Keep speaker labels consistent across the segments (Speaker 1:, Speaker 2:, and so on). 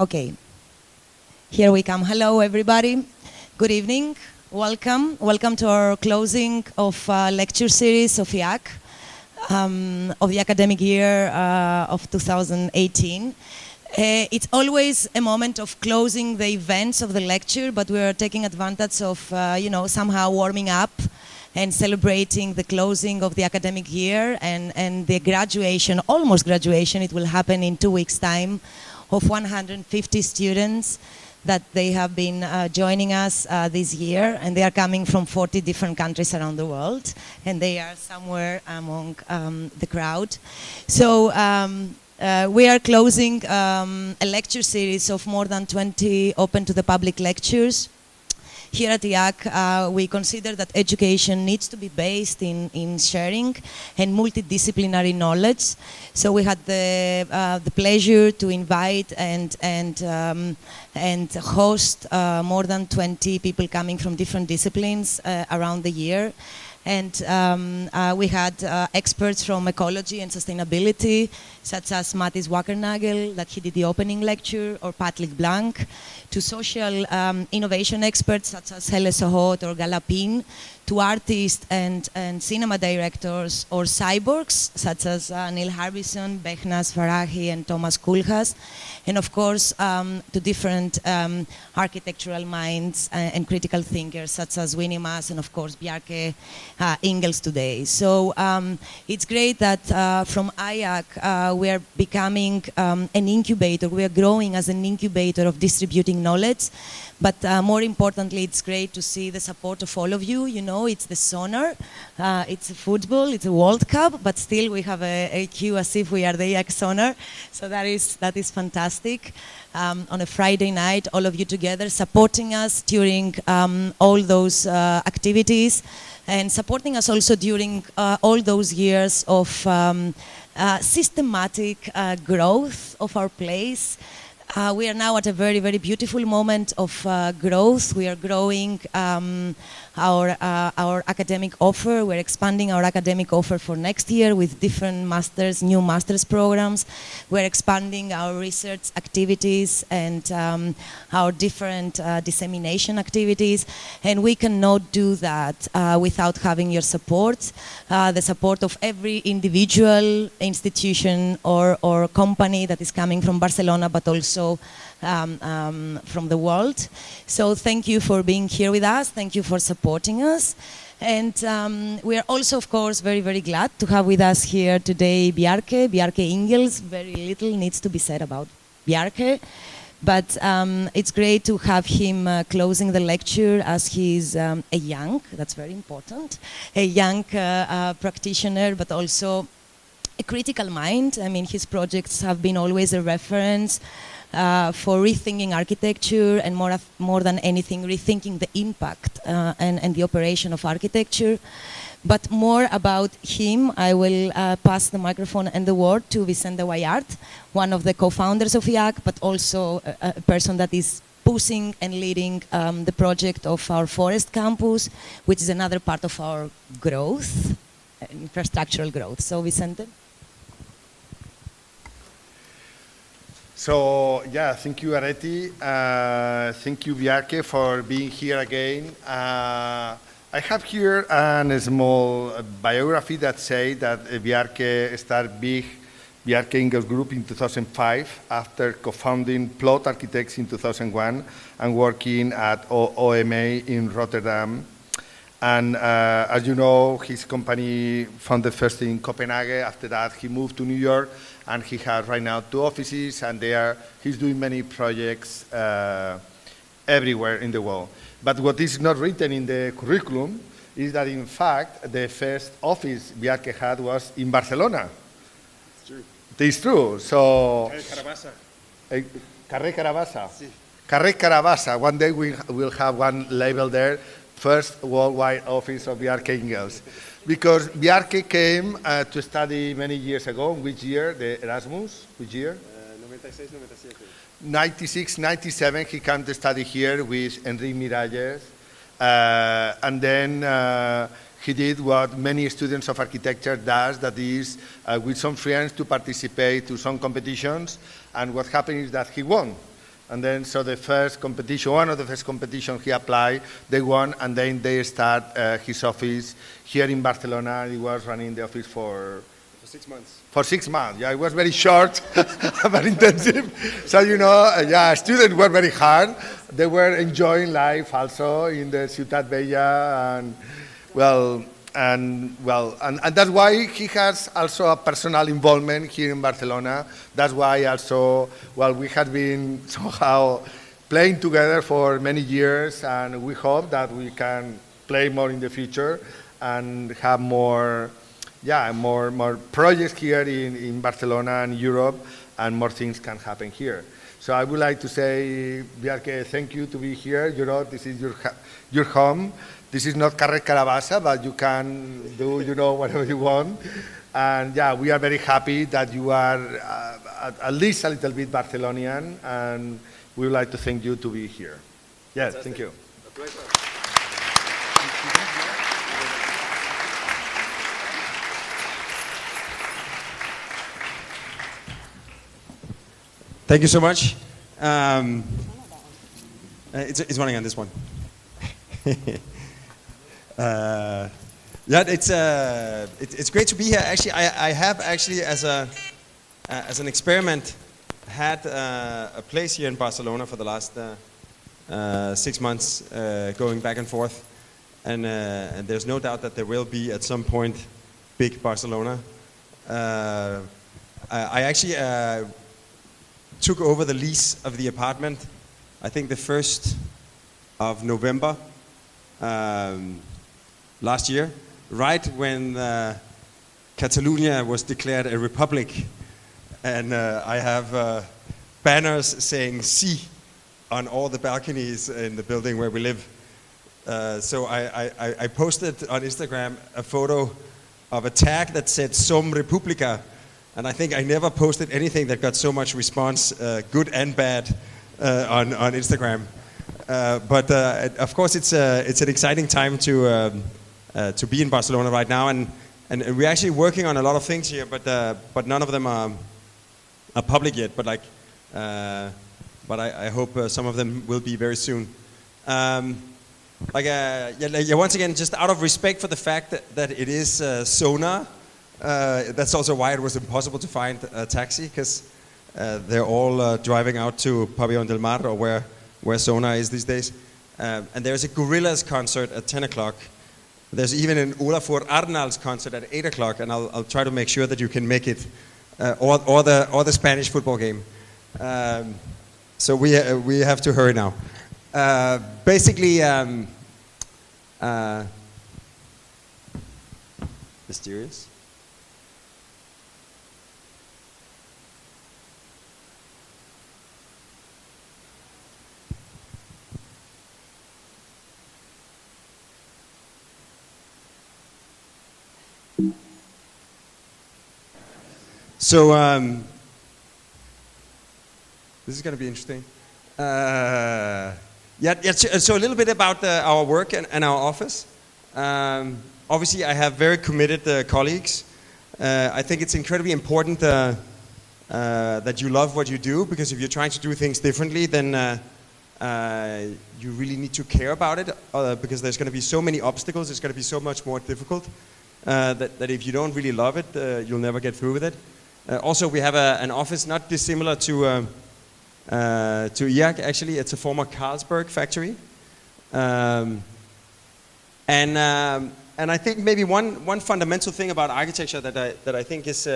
Speaker 1: Okay, here we come. Hello, everybody. Good evening. Welcome. Welcome to our closing of lecture series of IAAC, of the academic year of 2018. It's always a moment of closing the events of the lecture, but we're taking advantage of, somehow warming up and celebrating the closing of the academic year and the graduation, almost graduation. It will happen in 2 weeks' time, of 150 students that they have been joining us this year, and they are coming from 40 different countries around the world, and they are somewhere among the crowd. So we are closing a lecture series of more than 20 open to the public lectures. Here at IAAC, we consider that education needs to be based in sharing and multidisciplinary knowledge. So we had the pleasure to invite and host more than 20 people coming from different disciplines around the year. And we had experts from ecology and sustainability, such as Matthijs Wackernagel, that he did the opening lecture, or Patrick Blanc, to social innovation experts, such as Helle Sohot or Galapin, to artists and cinema directors or cyborgs, such as Neil Harbison, Behnaz Farahi, and Thomas Kulhas, and of course to different architectural minds and critical thinkers, such as Winnie Maas and of course Bjarke Ingels today. So it's great that from IAAC we are becoming an incubator. We are growing as an incubator of distributing knowledge. But more importantly, it's great to see the support of all of you. You know, it's the sonar, it's football, it's a World Cup, but still we have a queue as if we are the IAAC sonar. So that is fantastic. On a Friday night, all of you together supporting us during all those activities, and supporting us also during all those years of systematic growth of our place. We are now at a very, very beautiful moment of growth. We are growing our academic offer. We're expanding our academic offer for next year with different masters, new masters programs. We're expanding our research activities and our different dissemination activities. And we cannot do that without having your support, the support of every individual institution or company that is coming from Barcelona, but also from the world. So thank you for being here with us. Thank you for supporting us. And we are also, of course, very, very glad to have with us here today Bjarke Ingels. Very little needs to be said about Bjarke, but it's great to have him closing the lecture as he's a young, that's very important, a young practitioner, but also a critical mind. I mean, his projects have been always a reference for rethinking architecture, and more than anything, rethinking the impact and the operation of architecture. But more about him, I will pass the microphone and the word to Vicente Guayart, one of the co-founders of IAAC, but also a person that is pushing and leading the project of our forest campus, which is another part of our growth, infrastructural growth. So Vicente.
Speaker 2: So, yeah, thank you, Areti. Thank you, Bjarke, for being here again. I have here a small biography that says that Bjarke started BIG Bjarke Ingels Group in 2005 after co-founding Plot Architects in 2001 and working at OMA in Rotterdam. And as you know, his company founded first in Copenhagen. After that, he moved to New York, and he has right now 2 offices, and he's doing many projects everywhere in the world. But what is not written in the curriculum is that, in fact, the first office Bjarke had was in Barcelona.
Speaker 3: It's true.
Speaker 2: It's true. So,
Speaker 3: Carrer
Speaker 2: Carabassa.
Speaker 3: Sí.
Speaker 2: Carrer Carabassa. One day we will have one label there. First worldwide office of Bjarke Ingels. Because Bjarke came to study many years ago. Which year? The Erasmus? Which year?
Speaker 3: 96, 97.
Speaker 2: 96, 97, he came to study here with Enrique Miralles. And then he did what many students of architecture does, that is, with some friends to participate to some competitions. And what happened is that he won. And then, so the first competition, one of the first competition he applied, they won, and then they start his office here in Barcelona. He was running the office for
Speaker 3: 6 months.
Speaker 2: For 6 months, yeah, it was very short, but intensive. So, you know, yeah, students were very hard. They were enjoying life also in the Ciutat Vella, and that's why he has also a personal involvement here in Barcelona. That's why also, well, we have been somehow playing together for many years, and we hope that we can play more in the future and have more projects here in Barcelona and Europe, and more things can happen here. So I would like to say, Bjarke, thank you to be here. You know, this is your home. This is not Carrer Carabassa, but you can do, you know, whatever you want. And yeah, we are very happy that you are at least a little bit Barcelonian, and we would like to thank you to be here. Yes, thank you.
Speaker 3: A pleasure.
Speaker 4: Thank you so much. It's running on this one. Yeah, it's great to be here. Actually, I have actually as an experiment had a place here in Barcelona for the last 6 months, going back and forth, and there's no doubt that there will be at some point BIG Barcelona. I actually took over the lease of the apartment, I think the 1st of November last year, right when Catalonia was declared a republic, and I have banners saying "Sí" on all the balconies in the building where we live. So I posted on Instagram a photo of a tag that said "Som Republica," and I think I never posted anything that got so much response, good and bad, on Instagram. But of course, it's an exciting time to be in Barcelona right now, and we're actually working on a lot of things here, but none of them are public yet. But I hope some of them will be very soon. Once again, just out of respect for the fact that it is Sona, that's also why it was impossible to find a taxi, because they're all driving out to Pabellón del Mar, or where Sona is these days. And there's a Gorillaz concert at 10 o'clock. There's even an Olafur Arnalds concert at 8 o'clock, and I'll try to make sure that you can make it, or the Spanish football game. So we have to hurry now. Basically, mysterious. So this is going to be interesting. So a little bit about our work and our office. Obviously, I have very committed colleagues. I think it's incredibly important that you love what you do, because if you're trying to do things differently, then you really need to care about it, because there's going to be so many obstacles. It's going to be so much more difficult that if you don't really love it, you'll never get through with it. Also, we have an office not dissimilar to IAAC. Actually, it's a former Carlsberg factory, and I think maybe one fundamental thing about architecture that I think is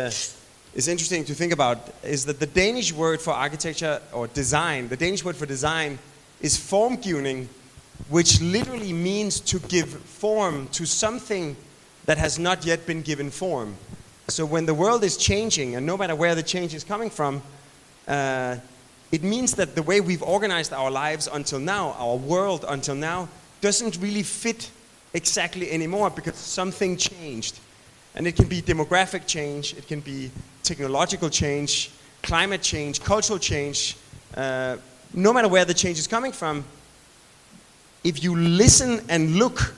Speaker 4: interesting to think about is that the Danish word for architecture or design, the Danish word for design, is formgivning, which literally means to give form to something that has not yet been given form. So when the world is changing, and no matter where the change is coming from, it means that the way we've organized our lives until now, our world until now, doesn't really fit exactly anymore, because something changed. And it can be demographic change, it can be technological change, climate change, cultural change. No matter where the change is coming from, if you listen and look,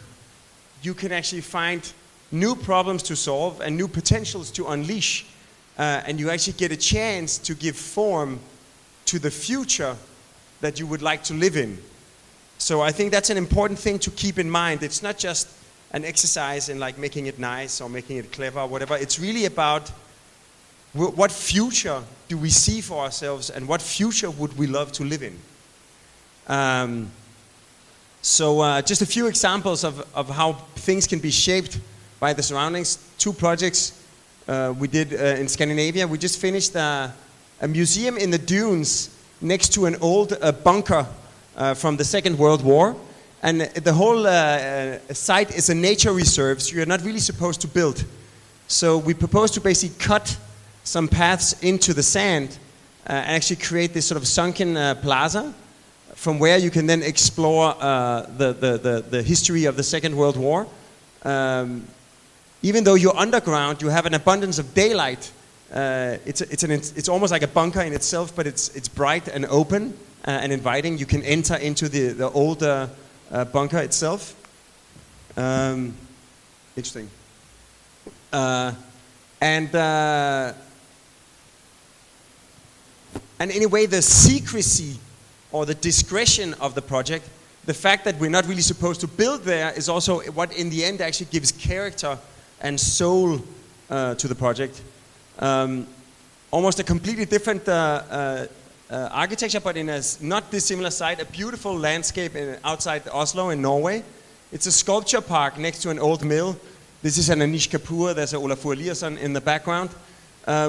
Speaker 4: you can actually find new problems to solve and new potentials to unleash, and you actually get a chance to give form to the future that you would like to live in. So I think that's an important thing to keep in mind. It's not just an exercise in like making it nice or making it clever or whatever. It's really about what future do we see for ourselves and what future would we love to live in. So just a few examples of how things can be shaped by the surroundings. 2 projects we did in Scandinavia. We just finished a museum in the dunes next to an old bunker from the Second World War. And the whole site is a nature reserve, so you're not really supposed to build. So we proposed to basically cut some paths into the sand and actually create this sort of sunken plaza from where you can then explore the history of the Second World War. Even though you're underground, you have an abundance of daylight. It's almost like a bunker in itself, but it's bright and open and inviting. You can enter into the old bunker itself. Interesting. And anyway, the secrecy or the discretion of the project, the fact that we're not really supposed to build there, is also what in the end actually gives character and soul to the project. Almost a completely different architecture, but in a not dissimilar site, a beautiful landscape outside Oslo in Norway. It's a sculpture park next to an old mill. This is an Anish Kapoor, there's a Olafur Eliasson in the background.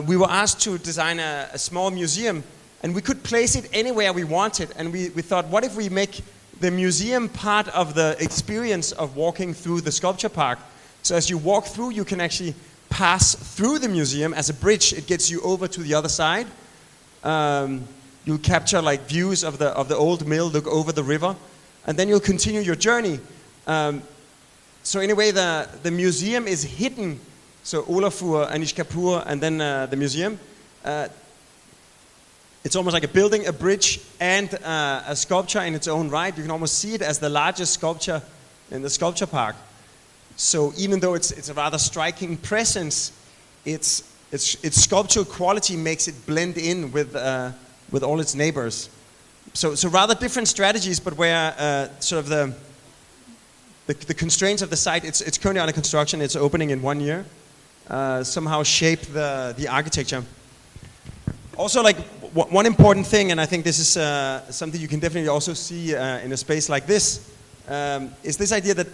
Speaker 4: We were asked to design a small museum, and we could place it anywhere we wanted. And we thought, what if we make the museum part of the experience of walking through the sculpture park? So as you walk through, you can actually pass through the museum as a bridge. It gets you over to the other side. You'll capture like views of the old mill, look over the river, and then you'll continue your journey. So anyway, the museum is hidden. So Olafur, Anish Kapoor, and then the museum. It's almost like a building, a bridge, and a sculpture in its own right. You can almost see it as the largest sculpture in the sculpture park. So even though it's a rather striking presence, its sculptural quality makes it blend in with all its neighbors. So rather different strategies, but where sort of the constraints of the site, it's currently under construction, it's opening in 1 year, somehow shape the architecture. Also, like one important thing, and I think this is something you can definitely also see in a space like this, is this idea that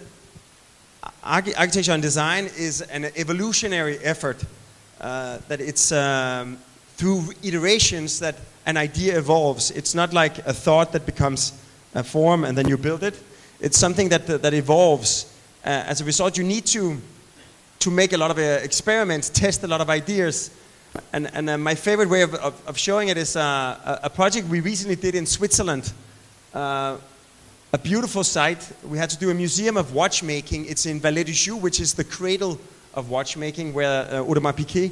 Speaker 4: architecture and design is an evolutionary effort, that it's through iterations that an idea evolves. It's not like a thought that becomes a form and then you build it. It's something that evolves. As a result, you need to make a lot of experiments, test a lot of ideas. And my favorite way of showing it is a project we recently did in Switzerland. A beautiful site. We had to do a museum of watchmaking. It's in Valais-du-Joux, which is the cradle of watchmaking, where Audemars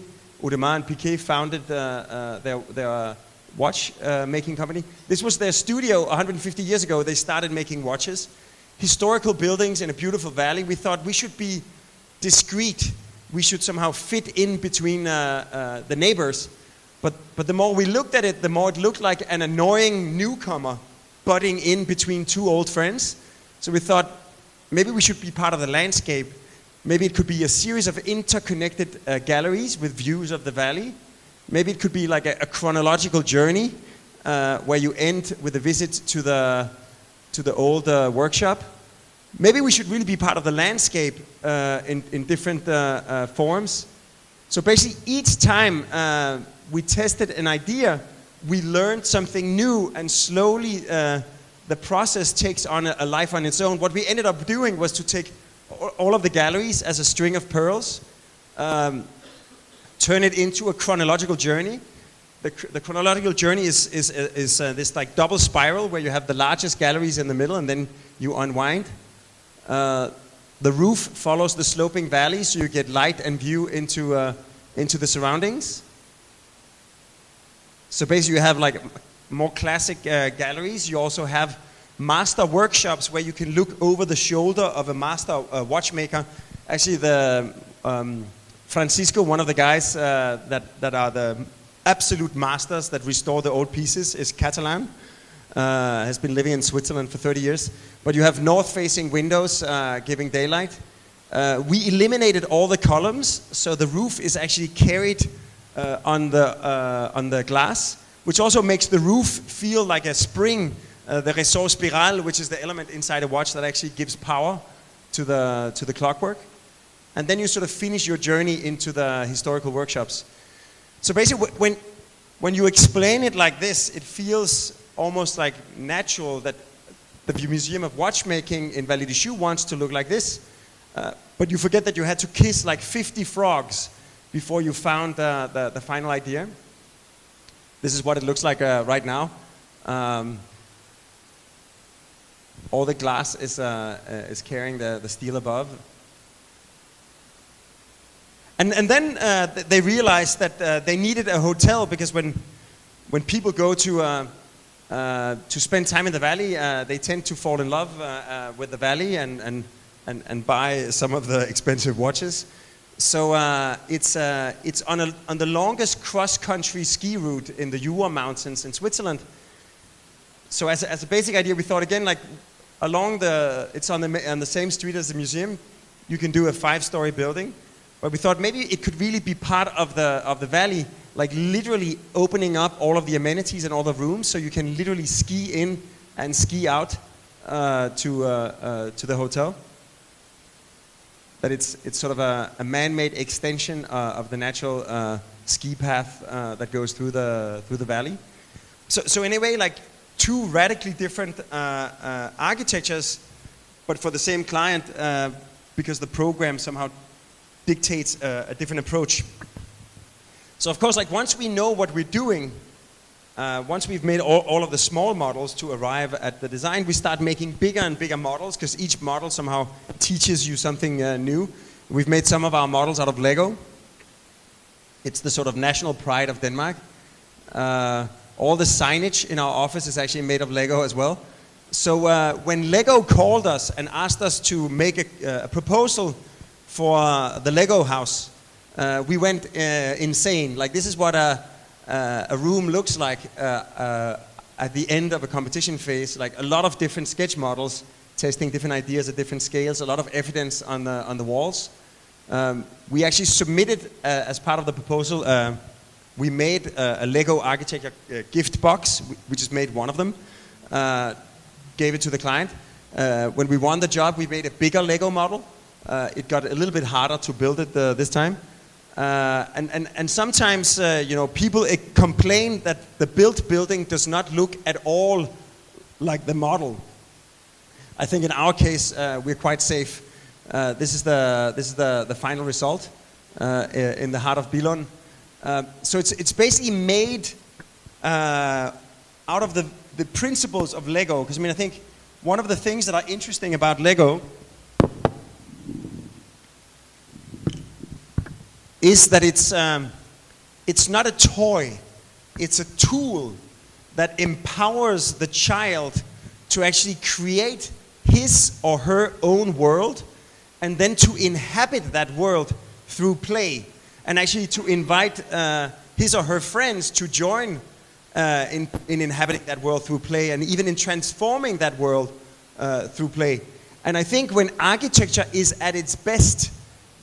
Speaker 4: and Piguet founded their watch-making company. This was their studio 150 years ago. They started making watches. Historical buildings in a beautiful valley. We thought we should be discreet. We should somehow fit in between the neighbors. But the more we looked at it, the more it looked like an annoying newcomer butting in between 2 old friends. So we thought maybe we should be part of the landscape. Maybe it could be a series of interconnected galleries with views of the valley. Maybe it could be like a chronological journey where you end with a visit to the old workshop. Maybe we should really be part of the landscape in different forms. So basically each time we tested an idea, we learned something new, and slowly the process takes on a life on its own. What we ended up doing was to take all of the galleries as a string of pearls, turn it into a chronological journey. The chronological journey is this like double spiral where you have the largest galleries in the middle and then you unwind. The roof follows the sloping valley, so you get light and view into the surroundings. So basically you have like more classic galleries. You also have master workshops where you can look over the shoulder of a master watchmaker. Actually, Francisco, one of the guys that are the absolute masters that restore the old pieces, is Catalan. has been living in Switzerland for 30 years. But you have north-facing windows giving daylight. We eliminated all the columns, so the roof is actually carried on the glass, which also makes the roof feel like a spring. The ressort spiral, which is the element inside a watch that actually gives power to the clockwork. And then you sort of finish your journey into the historical workshops. So basically, when you explain it like this, it feels almost like natural that the Museum of Watchmaking in Vallée des Choux wants to look like this. But you forget that you had to kiss like 50 frogs before you found the final idea. This is what it looks like right now. All the glass is carrying the steel above. And then they realized that they needed a hotel, because when people go to spend time in the valley, they tend to fall in love with the valley and buy some of the expensive watches. So it's on the longest cross-country ski route in the Jura Mountains in Switzerland. So as a basic idea, we thought again, like it's on the same street as the museum. You can do a 5-story building. But we thought maybe it could really be part of the valley, like literally opening up all of the amenities and all the rooms, so you can literally ski in and ski out to the hotel. That it's sort of a man-made extension of the natural ski path that goes through the valley. So anyway, like 2 radically different architectures, but for the same client, because the program somehow dictates a different approach. So of course, like once we know what we're doing, once we've made all of the small models to arrive at the design, we start making bigger and bigger models, because each model somehow teaches you something new. We've made some of our models out of Lego. It's the sort of national pride of Denmark. All the signage in our office is actually made of Lego as well. So when Lego called us and asked us to make a proposal for the Lego house, we went insane. Like, this is what a room looks like at the end of a competition phase. Like a lot of different sketch models, testing different ideas at different scales, a lot of evidence on the walls. We actually submitted, as part of the proposal, we made a Lego architecture gift box. We just made one of them, gave it to the client. When we won the job, we made a bigger Lego model. It got a little bit harder to build it this time. And sometimes, people complain that the built building does not look at all like the model. I think in our case, we're quite safe. This is the final result in the heart of Billund. So it's basically made out of the principles of Lego. Because I think one of the things that are interesting about Lego is that it's not a toy, it's a tool that empowers the child to actually create his or her own world, and then to inhabit that world through play, and actually to invite his or her friends to join in inhabiting that world through play, and even in transforming that world through play. And I think when architecture is at its best,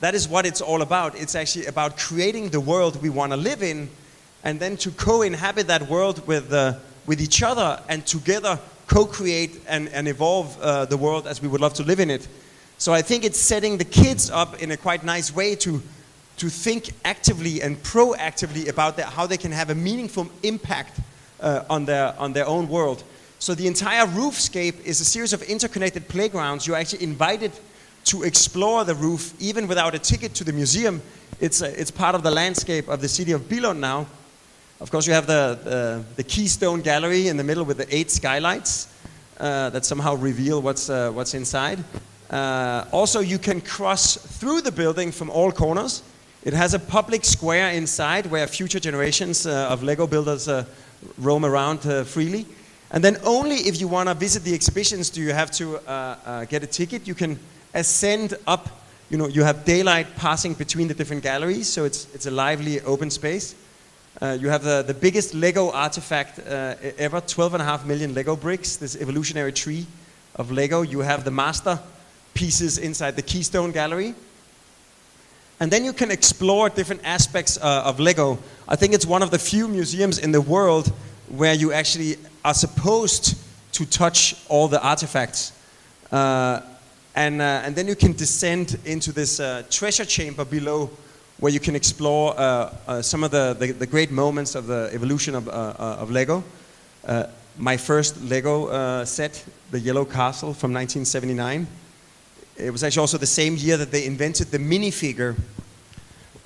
Speaker 4: that is what it's all about. It's actually about creating the world we want to live in, and then to co-inhabit that world with each other, and together co-create and evolve the world as we would love to live in it. So I think it's setting the kids up in a quite nice way to think actively and proactively about how they can have a meaningful impact on their own world. So the entire roofscape is a series of interconnected playgrounds. You're actually invited to explore the roof, even without a ticket to the museum. It's part of the landscape of the city of Billund now. Of course, you have the Keystone Gallery in the middle with the 8 skylights that somehow reveal what's inside. Also, you can cross through the building from all corners. It has a public square inside where future generations of Lego builders roam around freely. And then only if you want to visit the exhibitions do you have to get a ticket. You can ascend up. You have daylight passing between the different galleries, so it's a lively open space. You have the biggest Lego artifact ever, 12.5 million Lego bricks, this evolutionary tree of Lego. You have the master pieces inside the Keystone Gallery. And then you can explore different aspects of Lego. I think it's one of the few museums in the world where you actually are supposed to touch all the artifacts. And then you can descend into this treasure chamber below, where you can explore some of the great moments of the evolution of Lego. My first Lego set, the Yellow Castle from 1979. It was actually also the same year that they invented the minifigure.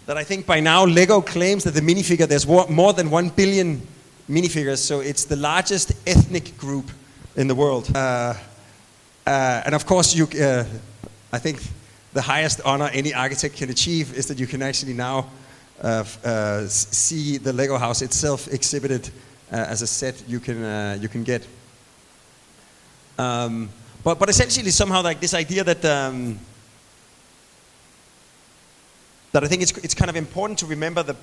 Speaker 4: That I think by now Lego claims that the minifigure, there's more than 1 billion minifigures, so it's the largest ethnic group in the world. And of course, I think the highest honor any architect can achieve is that you can actually now see the Lego house itself exhibited as a set you can get. But essentially, somehow, like this idea that that I think it's kind of important to remember the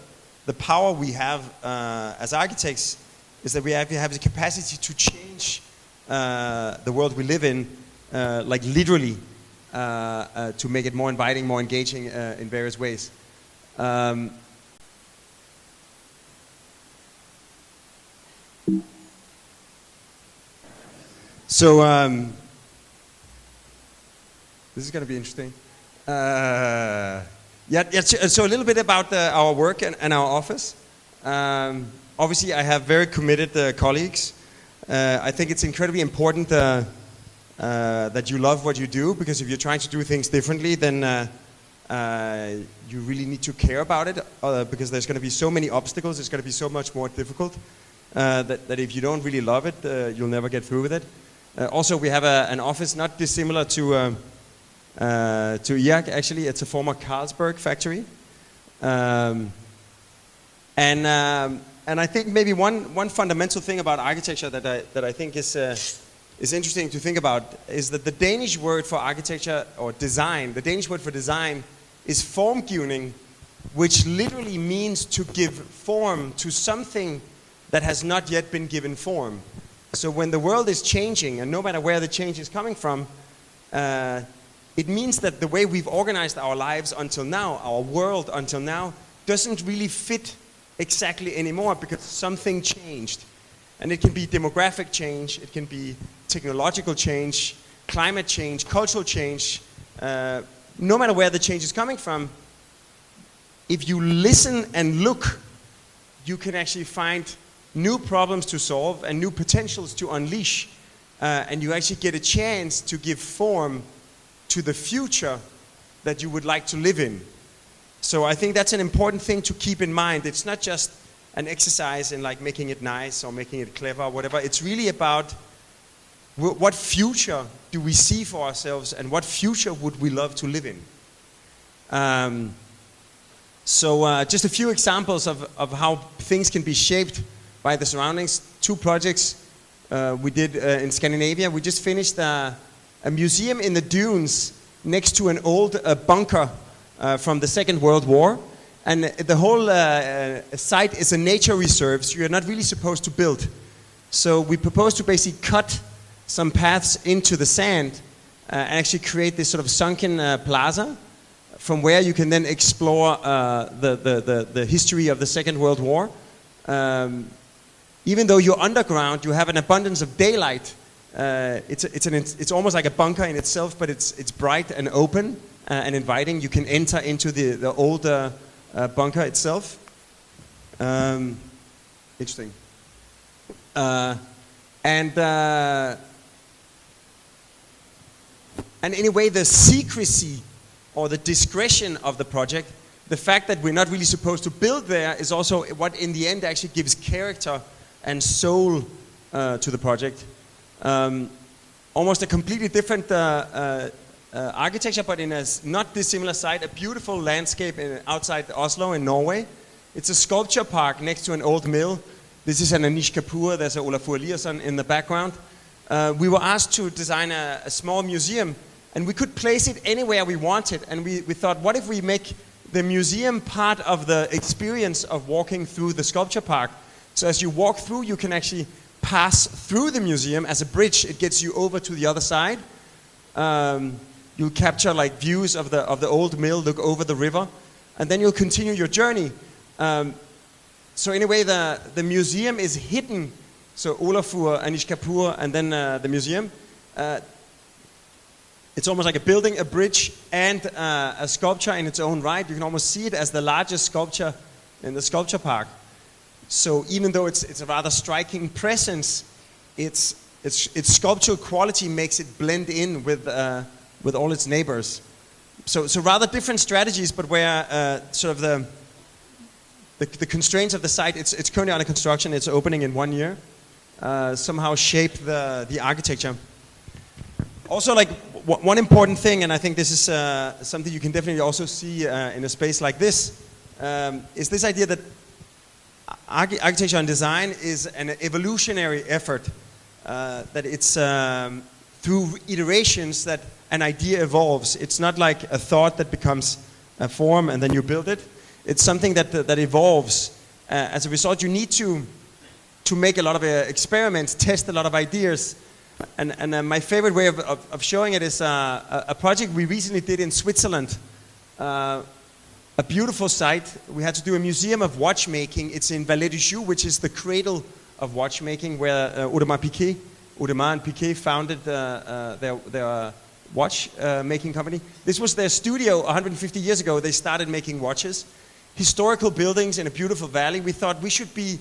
Speaker 4: power we have as architects is that we have the capacity to change the world we live in, like literally, to make it more inviting, more engaging in various ways. So this is going to be interesting. So a little bit about our work and our office. Obviously, I have very committed colleagues. I think it's incredibly important that you love what you do, because if you're trying to do things differently, then you really need to care about it, because there's going to be so many obstacles. It's going to be so much more difficult that if you don't really love it, you'll never get through with it. Also, we have an office not dissimilar to IAAC. Actually, it's a former Carlsberg factory, and I think maybe one fundamental thing about architecture that I think is interesting to think about is that the Danish word for architecture or design, the Danish word for design, is formgivning, which literally means to give form to something that has not yet been given form. So when the world is changing, and no matter where the change is coming from, it means that the way we've organized our lives until now, our world until now, doesn't really fit exactly anymore, because something changed. And it can be demographic change, it can be technological change, climate change, cultural change. No matter where the change is coming from, if you listen and look, you can actually find new problems to solve and new potentials to unleash. And you actually get a chance to give form to the future that you would like to live in. So I think that's an important thing to keep in mind. It's not just an exercise in like making it nice or making it clever or whatever. It's really about what future do we see for ourselves, and what future would we love to live in. So just a few examples of how things can be shaped by the surroundings. 2 projects we did in Scandinavia. We just finished a museum in the dunes next to an old bunker from the Second World War. And the whole site is a nature reserve, so you're not really supposed to build. So we proposed to basically cut some paths into the sand and actually create this sort of sunken plaza from where you can then explore the history of the Second World War. Even though you're underground, you have an abundance of daylight. It's almost like a bunker in itself, but it's bright and open and inviting. You can enter into the old bunker itself. Interesting. And in a way, the secrecy or the discretion of the project, the fact that we're not really supposed to build there, is also what in the end actually gives character and soul to the project. Almost a completely different architecture, but in a not dissimilar site, a beautiful landscape outside Oslo in Norway. It's a sculpture park next to an old mill. This is an Anish Kapoor, there's a Olafur Eliasson in the background. We were asked to design a small museum, and we could place it anywhere we wanted. And we thought, what if we make the museum part of the experience of walking through the sculpture park. So as you walk through, you can actually pass through the museum as a bridge. It gets you over to the other side. You'll capture like views of the old mill, look over the river, and then you'll continue your journey. So in a way, the museum is hidden. So Olafur, Anish Kapoor, and then the museum. It's almost like a building, a bridge, and a sculpture in its own right. You can almost see it as the largest sculpture in the sculpture park. So even though it's a rather striking presence, its sculptural quality makes it blend in with all its neighbors. So rather different strategies, but where sort of the constraints of the site, it's currently under construction, it's opening in 1 year, somehow shape the architecture. Also, like one important thing, and I think this is something you can definitely also see in a space like this, is this idea that architecture and design is an evolutionary effort, that it's through iterations that an idea evolves. It's not like a thought that becomes a form and then you build it. It's something that evolves. As a result, you need to make a lot of experiments, test a lot of ideas. And my favorite way of showing it is a project we recently did in Switzerland. A beautiful site. We had to do a museum of watchmaking. It's in Vallée du Choux, which is the cradle of watchmaking, where Audemars and Piguet founded their watch making company. This was their studio 150 years ago. They started making watches. Historical buildings in a beautiful valley. We thought we should be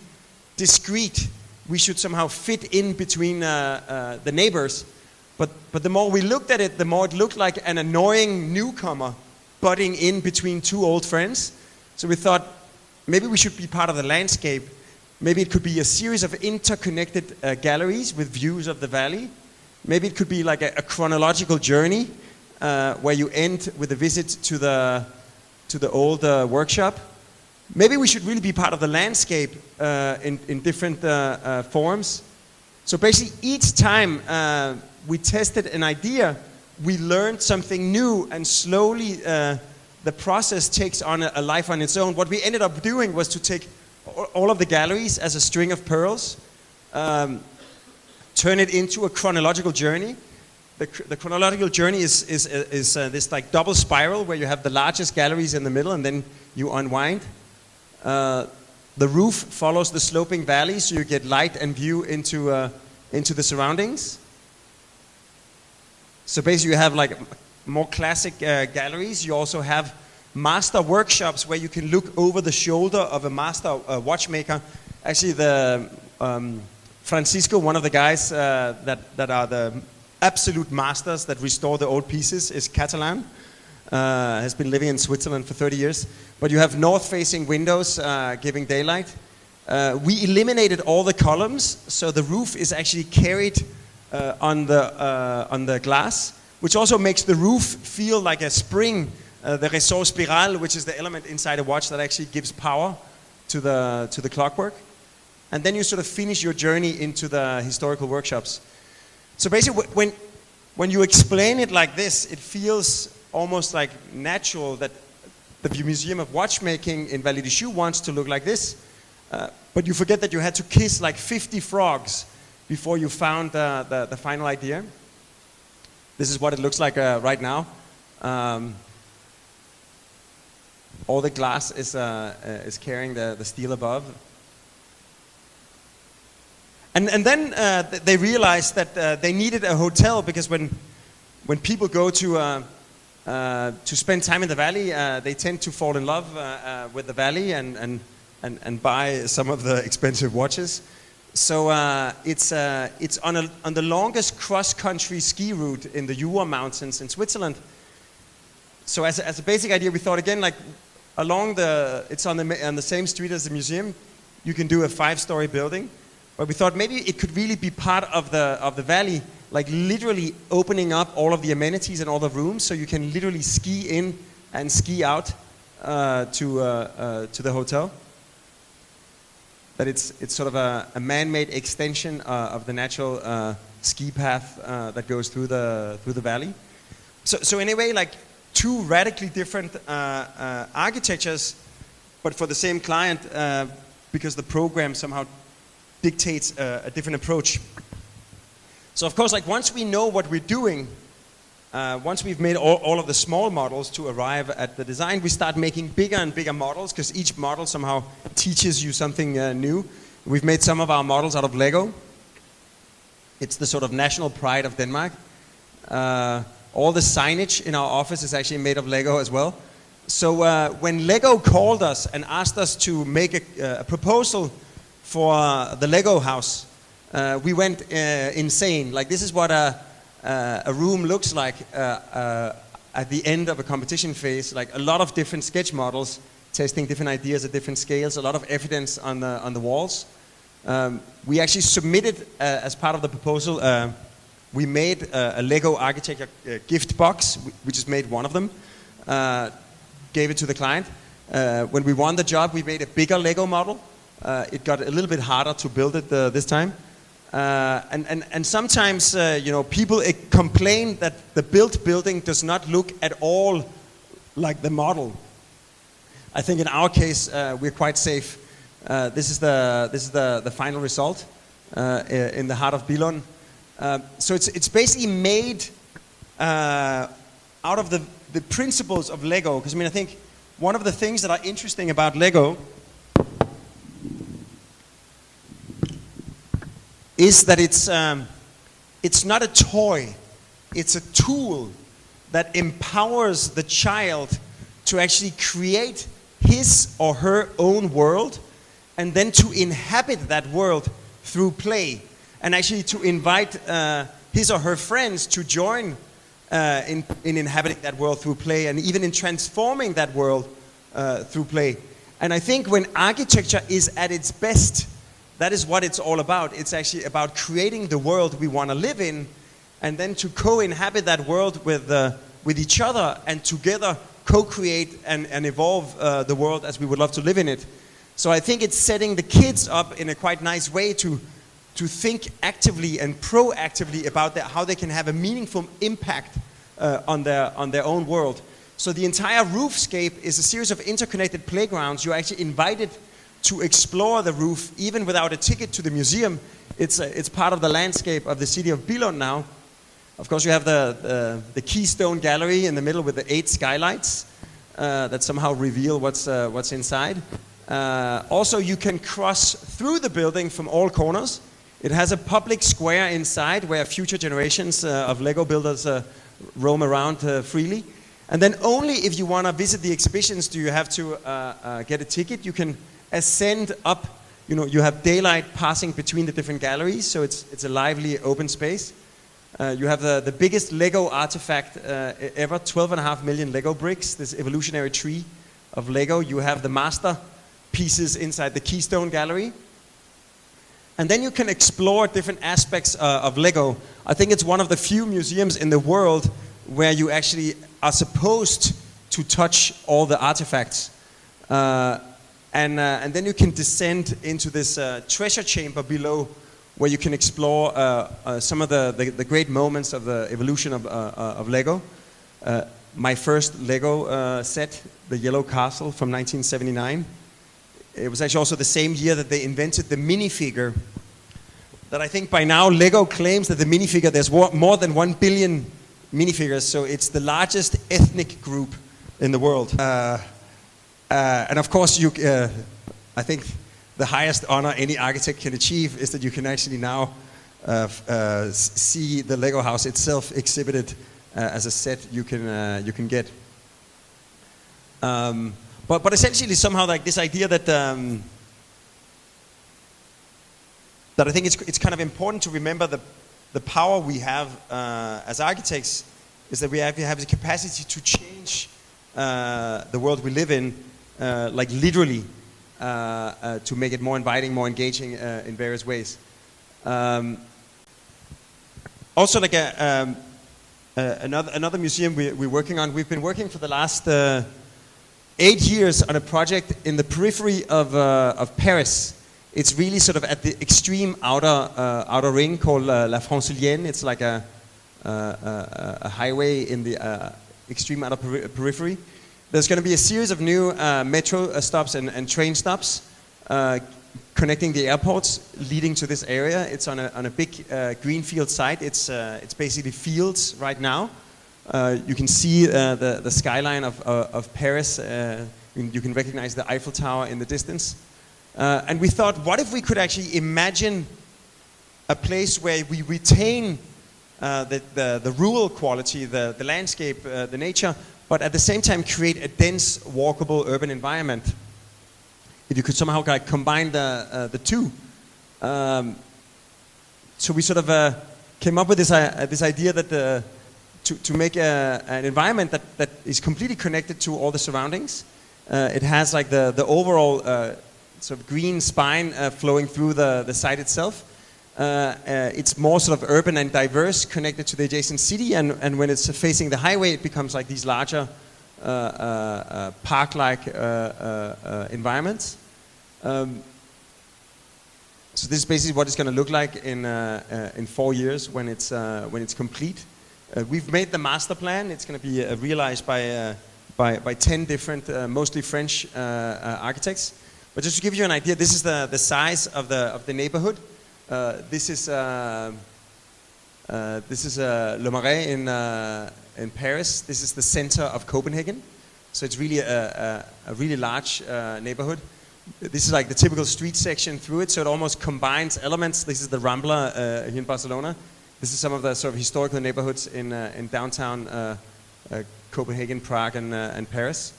Speaker 4: discreet. We should somehow fit in between the neighbors. But the more we looked at it, the more it looked like an annoying newcomer butting in between two old friends. So we thought maybe we should be part of the landscape. Maybe it could be a series of interconnected galleries with views of the valley. Maybe it could be like a chronological journey where you end with a visit to the old workshop. Maybe we should really be part of the landscape in different forms. So basically each time we tested an idea, we learned something new, and slowly the process takes on a life on its own. What we ended up doing was to take all of the galleries as a string of pearls, turn it into a chronological journey. The chronological journey is this like double spiral where you have the largest galleries in the middle and then you unwind. The roof follows the sloping valley, so you get light and view into the surroundings. So basically you have like more classic galleries. You also have master workshops where you can look over the shoulder of a master watchmaker. Actually, Francisco, one of the guys that are the absolute masters that restore the old pieces, is Catalan. Has been living in Switzerland for 30 years. But you have north-facing windows giving daylight. We eliminated all the columns, so the roof is actually carried on the glass, which also makes the roof feel like a spring. The ressort spiral, which is the element inside a watch that actually gives power to the clockwork. And then you sort of finish your journey into the historical workshops. So basically, when you explain it like this, it feels almost like natural that the Museum of Watchmaking in Vallée du Choux wants to look like this. But you forget that you had to kiss like 50 frogs before you found the final idea. This is what it looks like right now. All the glass is carrying the steel above. And then they realized that they needed a hotel, because when people go to spend time in the valley, they tend to fall in love with the valley and buy some of the expensive watches. So it's on the longest cross-country ski route in the Jura Mountains in Switzerland. So as a basic idea, we thought again, like it's on the same street as the museum. You can do a 5-story building, but we thought maybe it could really be part of the valley, like literally opening up all of the amenities and all the rooms, so you can literally ski in and ski out to the hotel. That it's sort of a man-made extension of the natural ski path that goes through the valley. So in a way, like two radically different architectures, but for the same client, because the program somehow dictates a different approach. So of course, like once we know what we're doing, once we've made all of the small models to arrive at the design, we start making bigger and bigger models, because each model somehow teaches you something new. We've made some of our models out of Lego. It's the sort of national pride of Denmark. All the signage in our office is actually made of Lego as well. So when Lego called us and asked us to make a proposal for the Lego house, we went insane. Like, this is what a room looks like at the end of a competition phase. Like, a lot of different sketch models, testing different ideas at different scales, a lot of evidence on the walls. We actually submitted, as part of the proposal, we made a Lego architecture gift box. We just made one of them, gave it to the client. When we won the job, we made a bigger Lego model. It got a little bit harder to build it this time. And sometimes, people complain that the built building does not look at all like the model. I think in our case, we're quite safe. This is the final result in the heart of Billund. So it's basically made out of the principles of Lego. Because I think one of the things that are interesting about Lego is that it's not a toy, it's a tool that empowers the child to actually create his or her own world, and then to inhabit that world through play, and actually to invite his or her friends to join in inhabiting that world through play, and even in transforming that world through play. And I think when architecture is at its best, that is what it's all about. It's actually about creating the world we want to live in, and then to co-inhabit that world with each other, and together co-create and evolve the world as we would love to live in it. So I think it's setting the kids up in a quite nice way to think actively and proactively about how they can have a meaningful impact on their own world. So the entire roofscape is a series of interconnected playgrounds. You're actually invited to explore the roof, even without a ticket to the museum. It's part of the landscape of the city of Billund now. Of course, you have the Keystone Gallery in the middle with the 8 skylights that somehow reveal what's inside. Also, you can cross through the building from all corners. It has a public square inside where future generations of Lego builders roam around freely. And then only if you want to visit the exhibitions do you have to get a ticket. You can ascend up. You have daylight passing between the different galleries, so it's a lively open space. You have the biggest Lego artifact ever, 12.5 million Lego bricks, this evolutionary tree of Lego. You have the master pieces inside the Keystone Gallery. And then you can explore different aspects of Lego. I think it's one of the few museums in the world where you actually are supposed to touch all the artifacts. And then you can descend into this treasure chamber below, where you can explore some of the great moments of the evolution of Lego. My first Lego set, the Yellow Castle from 1979. It was actually also the same year that they invented the minifigure. That I think by now Lego claims that the minifigure, there's more than 1 billion minifigures, so it's the largest ethnic group in the world. And of course, I think the highest honor any architect can achieve is that you can actually now see the Lego house itself exhibited as a set you can get. But essentially, somehow, like this idea that that I think it's kind of important to remember the power we have as architects is that we have the capacity to change the world we live in, like literally, to make it more inviting, more engaging in various ways. Also, like another museum we're working on. We've been working for the last 8 years on a project in the periphery of Paris. It's really sort of at the extreme outer ring called La Francilienne. It's like a highway in extreme outer periphery. There's going to be a series of new metro stops and train stops connecting the airports, leading to this area. It's on a big greenfield site. It's basically fields right now. You can see the skyline of Paris. You can recognize the Eiffel Tower in the distance. And we thought, what if we could actually imagine a place where we retain the rural quality, the landscape, the nature, but at the same time create a dense, walkable urban environment. If you could somehow combine the two. So we sort of came up with this idea that to make an environment that is completely connected to all the surroundings. It has like the overall sort of green spine flowing through the site itself. It's more sort of urban and diverse, connected to the adjacent city, and when it's facing the highway, it becomes like these larger park-like environments. So this is basically what it's going to look like in 4 years when it's complete. We've made the master plan. It's going to be realized by 10 different, mostly French architects. But just to give you an idea, this is the size of the neighborhood. This is Le Marais in Paris. This is the center of Copenhagen. So it's really a really large neighborhood. This is like the typical street section through it, so it almost combines elements. This is the Rambla here in Barcelona. This is some of the sort of historical neighborhoods in downtown Copenhagen, Prague, and Paris.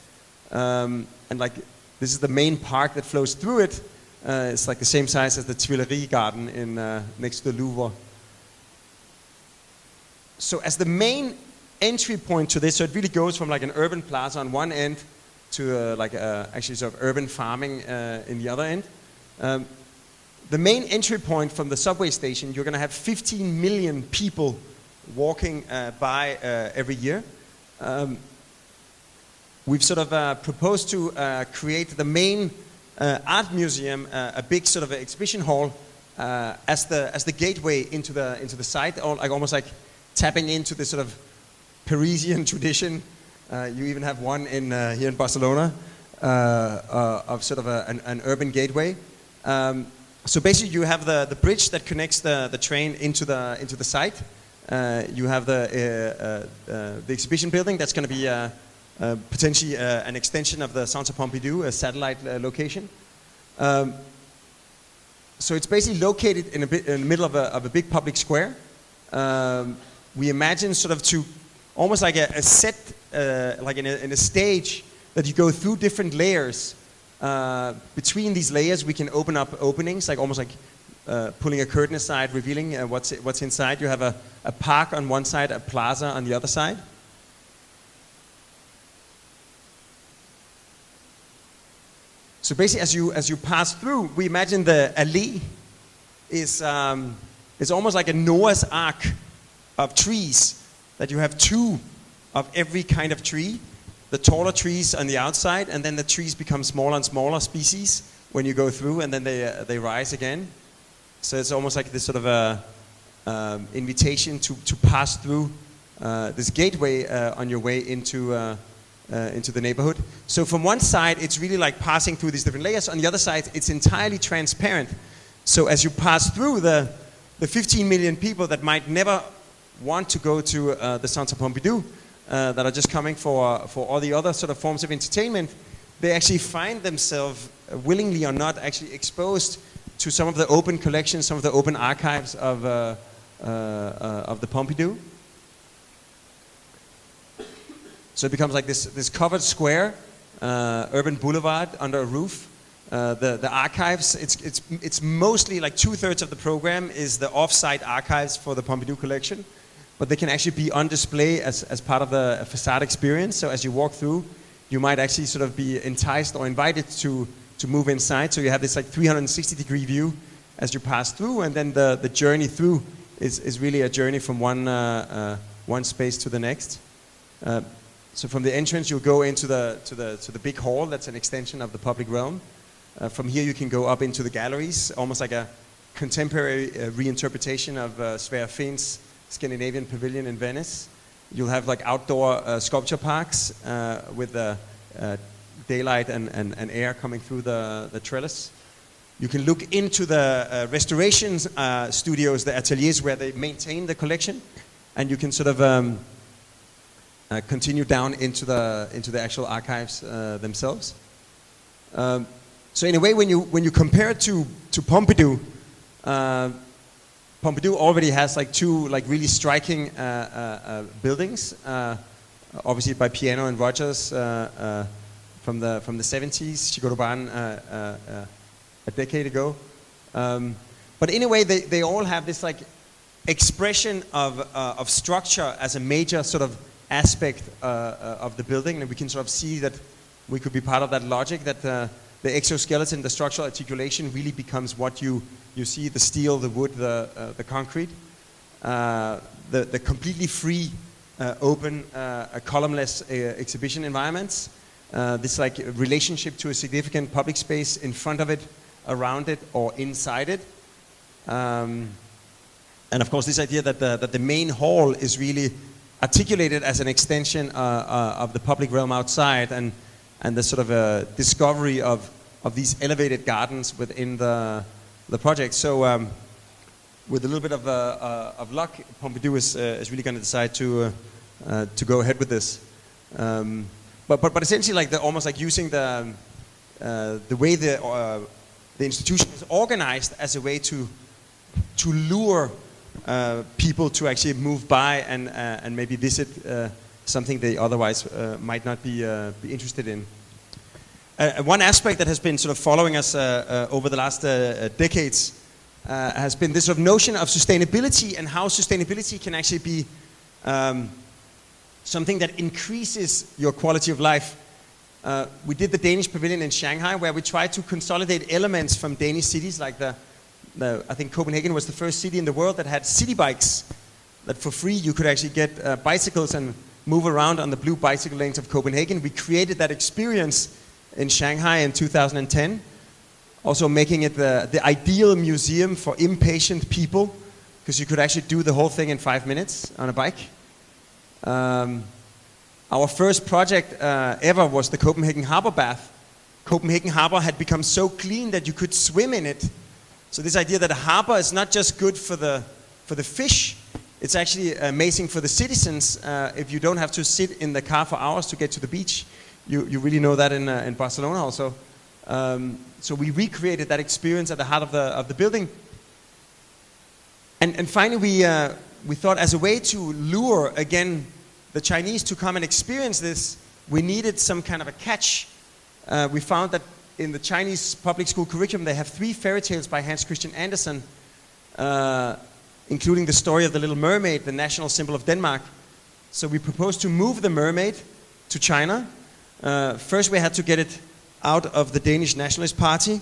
Speaker 4: And like this is the main park that flows through it. It's like the same size as the Tuileries Garden next to the Louvre. So as the main entry point to this, so it really goes from like an urban plaza on one end to actually sort of urban farming in the other end. The main entry point from the subway station, you're going to have 15 million people walking by every year. We've sort of proposed to create the main art museum, a big sort of exhibition hall, as the gateway into the site, or like almost like tapping into this sort of Parisian tradition. You even have one here in Barcelona of sort of an urban gateway. So basically, you have the bridge that connects the train into the site. You have the exhibition building that's going to be potentially an extension of the Centre Pompidou, a satellite location. So it's basically located in the middle of a big public square. We imagine sort of to almost like a set, like in a stage that you go through different layers. Between these layers, we can open up openings, like almost like pulling a curtain aside, revealing what's inside. You have a park on one side, a plaza on the other side. So basically, as you pass through, we imagine the allée is almost like a Noah's Ark of trees, that you have two of every kind of tree. The taller trees on the outside, and then the trees become smaller and smaller species when you go through, and then they rise again. So it's almost like this sort of a invitation to pass through this gateway on your way into the neighborhood. So from one side, it's really like passing through these different layers. On the other side, it's entirely transparent. So as you pass through the 15 million people that might never want to go to the Centre Pompidou, that are just coming for all the other sort of forms of entertainment, they actually find themselves, willingly or not, actually exposed to some of the open collections, some of the open archives of the Pompidou. So it becomes like this covered square, urban boulevard under a roof. The archives, it's mostly like 2/3 of the program is the off-site archives for the Pompidou collection, but they can actually be on display as part of the facade experience. So as you walk through, you might actually sort of be enticed or invited to move inside. So you have this like 360-degree view as you pass through, and then the journey through is really a journey from one space to the next. So from the entrance, you'll go into the big hall. That's an extension of the public realm. From here, you can go up into the galleries, almost like a contemporary reinterpretation of Sverre Finn's Scandinavian Pavilion in Venice. You'll have like outdoor sculpture parks with daylight and air coming through the trellis. You can look into the restoration studios, the ateliers where they maintain the collection, and you can sort of continue down into the actual archives themselves. So in a way, when you compare it to Pompidou, Pompidou already has like two like really striking buildings, obviously by Piano and Rogers from the 70s, Chigodoban a decade ago. But in a way, they all have this like expression of structure as a major sort of aspect of the building, and we can sort of see that we could be part of that logic, that the exoskeleton, the structural articulation really becomes what you see, the steel, the wood, the concrete. The completely free, open, columnless exhibition environments. This like relationship to a significant public space in front of it, around it, or inside it. And of course this idea that the main hall is really articulated as an extension of the public realm outside, and the sort of discovery of these elevated gardens within the project. So with a little bit of luck, Pompidou is really going to decide to go ahead with this. But essentially, like almost like using the way the institution is organized as a way to lure people to actually move by and maybe visit something they otherwise might not be interested in. One aspect that has been sort of following us over the last decades has been this sort of notion of sustainability, and how sustainability can actually be something that increases your quality of life. We did the Danish pavilion in Shanghai, where we tried to consolidate elements from Danish cities, like I think Copenhagen was the first city in the world that had city bikes, that for free you could actually get bicycles and move around on the blue bicycle lanes of Copenhagen. We created that experience in Shanghai in 2010, also making it the ideal museum for impatient people, because you could actually do the whole thing in 5 minutes on a bike. Our first project ever was the Copenhagen Harbor Bath. Copenhagen Harbor had become so clean that you could swim in it. So this idea that a harbor is not just good for the fish, it's actually amazing for the citizens. If you don't have to sit in the car for hours to get to the beach, you really know that in Barcelona also. So we recreated that experience at the heart of the building. And finally, we thought, as a way to lure again the Chinese to come and experience this, we needed some kind of a catch. We found that in the Chinese public school curriculum, they have 3 fairy tales by Hans Christian Andersen, including the story of the Little Mermaid, the national symbol of Denmark. So we proposed to move the mermaid to China. First we had to get it out of the Danish Nationalist Party.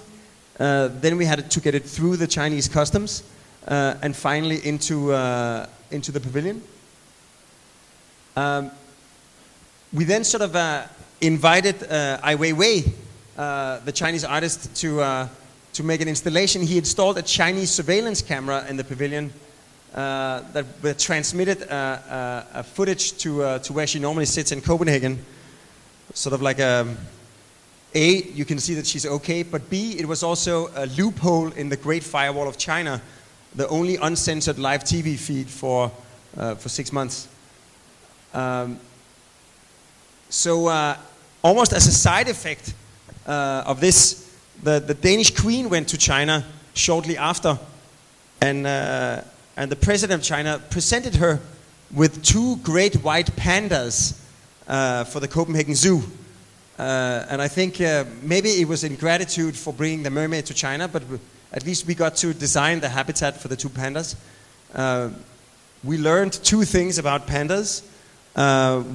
Speaker 4: Then we had to get it through the Chinese customs, and finally into the pavilion. We then sort of invited Ai Weiwei, the Chinese artist, to make an installation. He installed a Chinese surveillance camera in the pavilion that transmitted a footage to where she normally sits in Copenhagen. Sort of like you can see that she's okay, but B, it was also a loophole in the Great Firewall of China, the only uncensored live TV feed for 6 months. So almost as a side effect of this, the Danish Queen went to China shortly after, and the President of China presented her with 2 great white pandas for the Copenhagen Zoo. And I think maybe it was in gratitude for bringing the mermaid to China, but at least we got to design the habitat for the 2 pandas. We learned 2 things about pandas.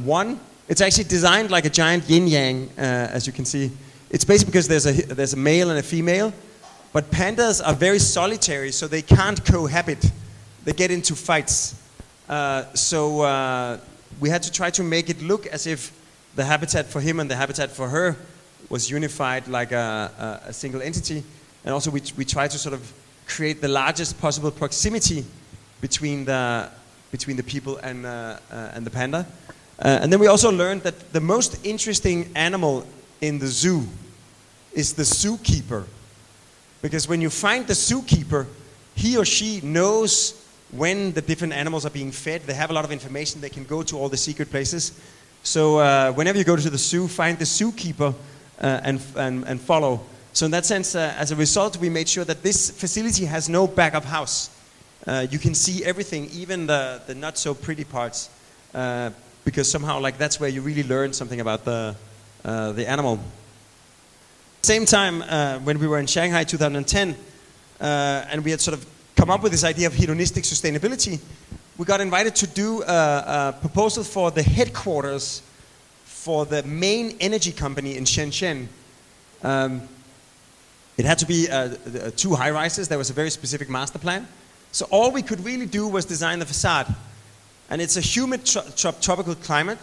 Speaker 4: One, it's actually designed like a giant yin-yang, as you can see. It's basically because there's a male and a female, but pandas are very solitary, so they can't cohabit. They get into fights. So we had to try to make it look as if the habitat for him and the habitat for her was unified like a single entity. And also we tried to sort of create the largest possible proximity between the between the people and the panda. And then we also learned that the most interesting animal in the zoo is the zookeeper. Because when you find the zookeeper, he or she knows when the different animals are being fed. They have a lot of information. They can go to all the secret places. So whenever you go to the zoo, find the zookeeper and follow. So in that sense, as a result, we made sure that this facility has no backup house. You can see everything, even the not so pretty parts, because somehow like that's where you really learn something about the animal. Same time, when we were in Shanghai 2010, and we had sort of come up with this idea of hedonistic sustainability, we got invited to do a proposal for the headquarters for the main energy company in Shenzhen. It had to be 2 high-rises. There was a very specific master plan. So all we could really do was design the facade. And it's a humid tropical climate.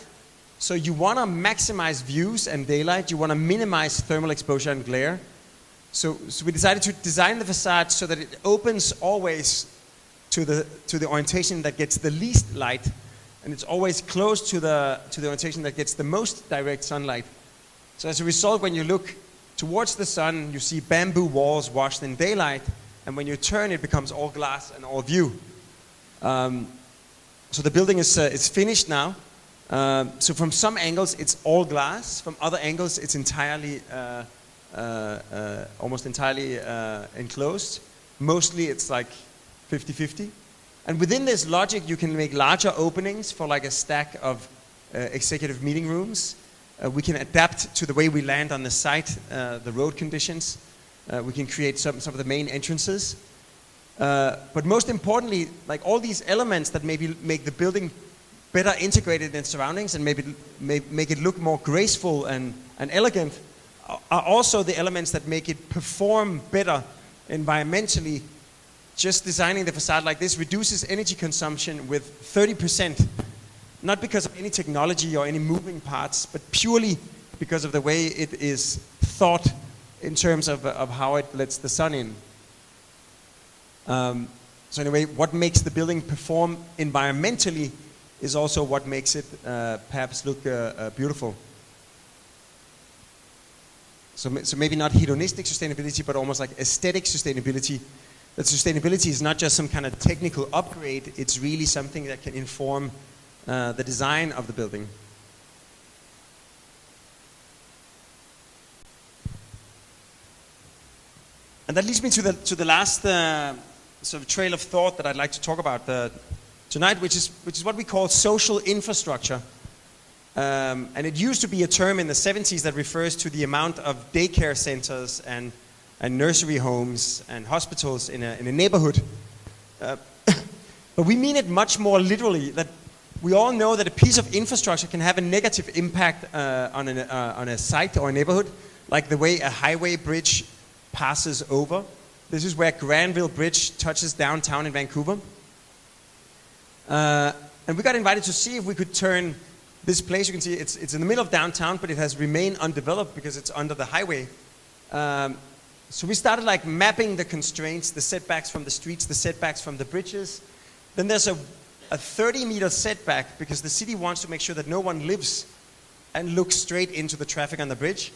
Speaker 4: So you want to maximize views and daylight. You want to minimize thermal exposure and glare. So we decided to design the facade so that it opens always to the orientation that gets the least light, and it's always close to the orientation that gets the most direct sunlight. So as a result, when you look towards the sun, you see bamboo walls washed in daylight, and when you turn, it becomes all glass and all view. So the building is finished now. So from some angles, it's all glass. From other angles, it's entirely, almost entirely enclosed. Mostly, it's like 50-50. And within this logic, you can make larger openings for like a stack of executive meeting rooms. We can adapt to the way we land on the site, the road conditions. We can create some of the main entrances. But most importantly, like all these elements that maybe make the building better integrated in surroundings and maybe make it look more graceful and elegant are also the elements that make it perform better environmentally. Just designing the facade like this reduces energy consumption with 30%, not because of any technology or any moving parts, but purely because of the way it is thought in terms of how it lets the sun in. So anyway, what makes the building perform environmentally is also what makes it perhaps look beautiful. So maybe not hedonistic sustainability, but almost like aesthetic sustainability. That sustainability is not just some kind of technical upgrade, it's really something that can inform the design of the building. And that leads me to the last sort of trail of thought that I'd like to talk about tonight, which is what we call social infrastructure. And it used to be a term in the 70s that refers to the amount of daycare centers and nursery homes and hospitals in a neighborhood. But we mean it much more literally, that we all know that a piece of infrastructure can have a negative impact on a site or a neighborhood, like the way a highway bridge passes over. This is where Granville Bridge touches downtown in Vancouver. And we got invited to see if we could turn this place. You can see it's in the middle of downtown, but it has remained undeveloped because it's under the highway. So we started like mapping the constraints, the setbacks from the streets, the setbacks from the bridges. Then there's a 30-meter setback because the city wants to make sure that no one lives and looks straight into the traffic on the bridge.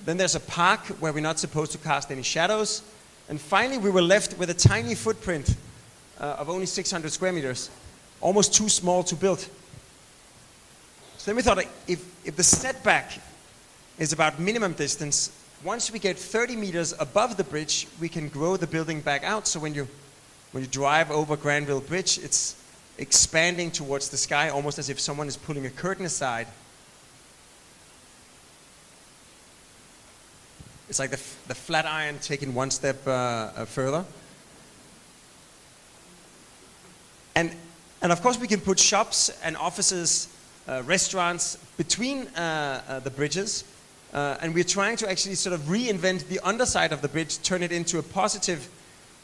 Speaker 4: Then there's a park where we're not supposed to cast any shadows. And finally, we were left with a tiny footprint of only 600 square meters, almost too small to build. So then we thought, if the setback is about minimum distance, once we get 30 meters above the bridge, we can grow the building back out. So when you drive over Granville Bridge, it's expanding towards the sky, almost as if someone is pulling a curtain aside. It's like the Flatiron taken one step further. And of course we can put shops and offices, restaurants between the bridges. And we're trying to actually sort of reinvent the underside of the bridge, turn it into a positive.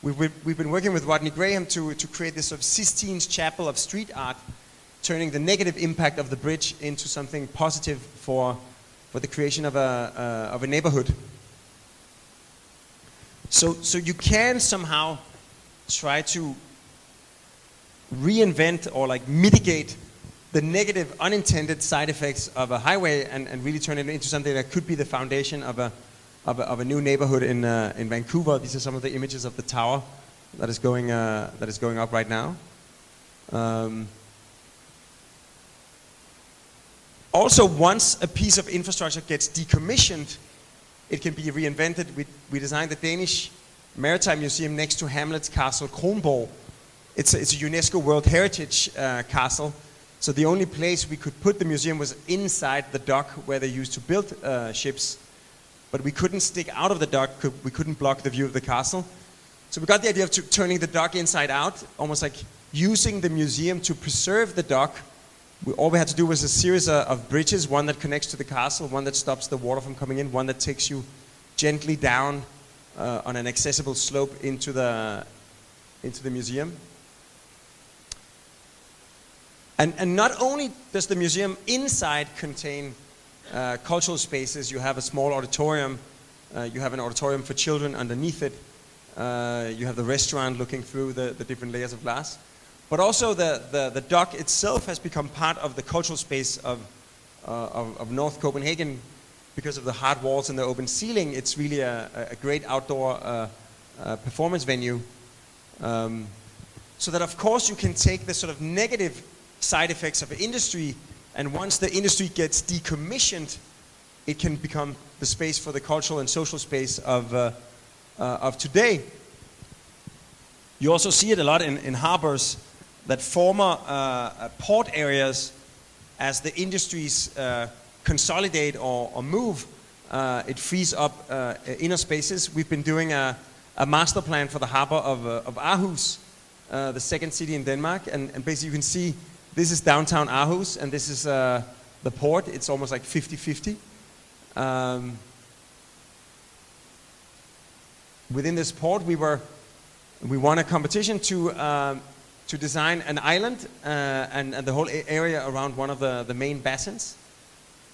Speaker 4: We've been working with Rodney Graham to create this sort of Sistine Chapel of street art, turning the negative impact of the bridge into something positive for the creation of a neighborhood. So you can somehow try to reinvent or like mitigate the negative unintended side effects of a highway and really turn it into something that could be the foundation of a new neighborhood in Vancouver. These are some of the images of the tower that is going up right now. Also, once a piece of infrastructure gets decommissioned, it can be reinvented. We designed the Danish Maritime Museum next to Hamlet's castle Kronborg. It's a UNESCO World Heritage castle. So the only place we could put the museum was inside the dock where they used to build ships. But we couldn't stick out of the dock, we couldn't block the view of the castle. So we got the idea of turning the dock inside out, almost like using the museum to preserve the dock. All we had to do was a series of bridges, one that connects to the castle, one that stops the water from coming in, one that takes you gently down on an accessible slope into the museum. And not only does the museum inside contain cultural spaces, you have a small auditorium, you have an auditorium for children underneath it, you have the restaurant looking through the different layers of glass. But also the dock itself has become part of the cultural space of North Copenhagen because of the hard walls and the open ceiling. It's really a great outdoor performance venue. So that of course you can take the sort of negative side effects of industry, and once the industry gets decommissioned, it can become the space for the cultural and social space of today. You also see it a lot in harbors, that former port areas, as the industries consolidate or move, it frees up inner spaces. We've been doing a master plan for the harbor of Aarhus, the second city in Denmark, and basically you can see this is downtown Aarhus, and this is the port. It's almost like 50-50. Within this port, we won a competition to design an island and the whole area around one of the main basins.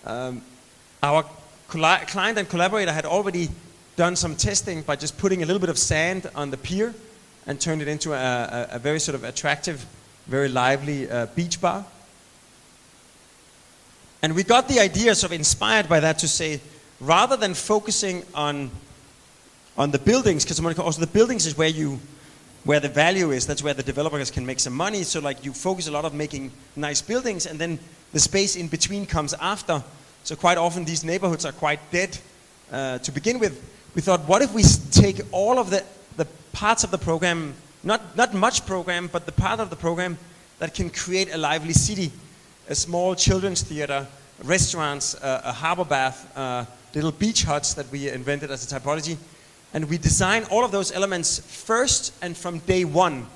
Speaker 4: Our client and collaborator had already done some testing by just putting a little bit of sand on the pier and turned it into a very sort of attractive, very lively beach bar. And we got the idea, sort of inspired by that, to say, rather than focusing on the buildings, because also the buildings is where the value is, that's where the developers can make some money. So like you focus a lot on making nice buildings, and then the space in between comes after. So quite often these neighborhoods are quite dead to begin with. We thought, what if we take all of the parts of the program, not much program, but the part of the program that can create a lively city, a small children's theater, restaurants, a harbor bath, little beach huts that we invented as a typology. And we design all of those elements first and from day one.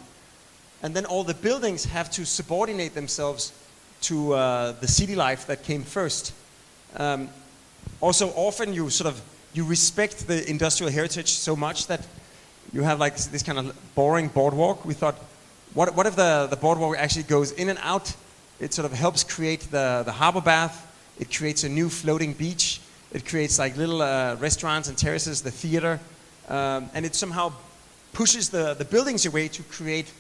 Speaker 4: And then all the buildings have to subordinate themselves to the city life that came first. Also, often you respect the industrial heritage so much that you have like this kind of boring boardwalk. We thought, what if the boardwalk actually goes in and out? It sort of helps create the harbor bath. It creates a new floating beach. It creates like little restaurants and terraces, the theater. And it somehow pushes the buildings away to create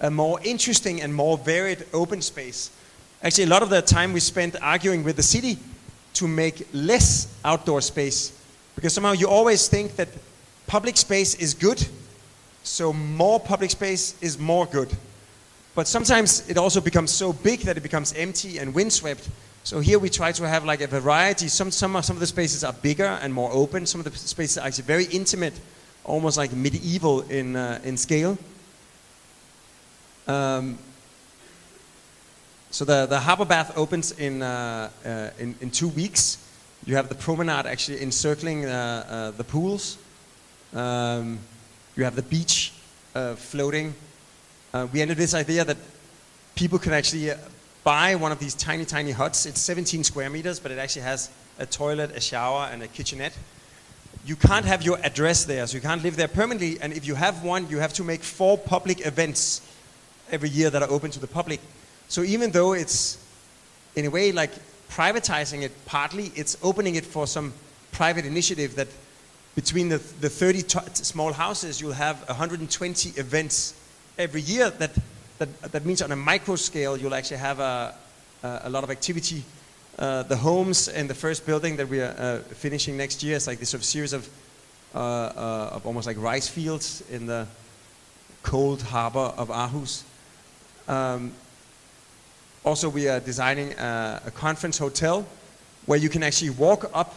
Speaker 4: a more interesting and more varied open space. Actually, a lot of the time we spent arguing with the city to make less outdoor space, because somehow you always think that public space is good, so more public space is more good. But sometimes it also becomes so big that it becomes empty and windswept. So here we try to have like a variety. Some of the spaces are bigger and more open. Some of the spaces are actually very intimate, almost like medieval in scale. So the harbor bath opens in 2 weeks. You have the promenade actually encircling the pools. You have the beach floating. We ended this idea that people can actually buy one of these tiny huts. It's 17 square meters, but it actually has a toilet, a shower, and a kitchenette. You can't have your address there, so you can't live there permanently. And if you have one, you have to make 4 public events every year that are open to the public. So even though it's, in a way, like privatizing it partly, it's opening it for some private initiative that between the 30 small houses, you'll have 120 events every year that that means on a micro scale, you'll actually have a lot of activity. The homes in the first building that we are finishing next year is like this sort of series of almost like rice fields in the cold harbor of Aarhus. Also, we are designing a conference hotel where you can actually walk up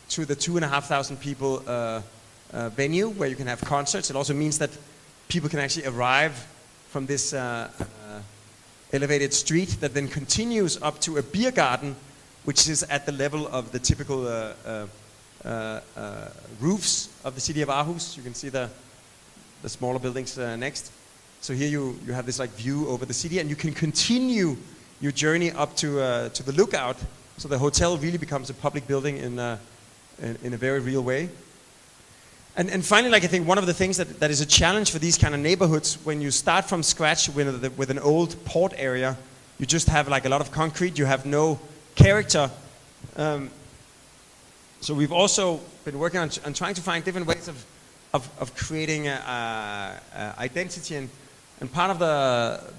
Speaker 4: to the 2,500 people venue where you can have concerts. It also means that people can actually arrive from this elevated street that then continues up to a beer garden, which is at the level of the typical roofs of the city of Aarhus. You can see the smaller buildings next. So here you have this like view over the city, and you can continue your journey up to the lookout. So the hotel really becomes a public building in a very real way. And finally, like I think one of the things that is a challenge for these kind of neighborhoods, when you start from scratch with an old port area, you just have like a lot of concrete, you have no character. So we've also been working on trying to find different ways of creating identity. And part of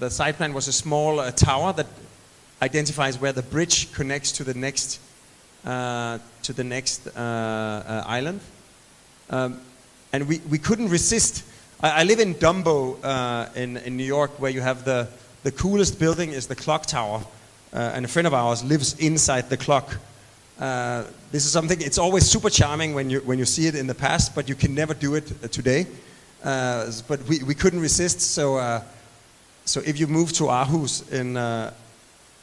Speaker 4: the site plan was a small tower that identifies where the bridge connects to the next island. And we couldn't resist. I live in Dumbo in New York, where you have the coolest building is the clock tower, and a friend of ours lives inside the clock. This is something, it's always super charming when you see it in the past, but you can never do it today. But we couldn't resist, so if you move to Aarhus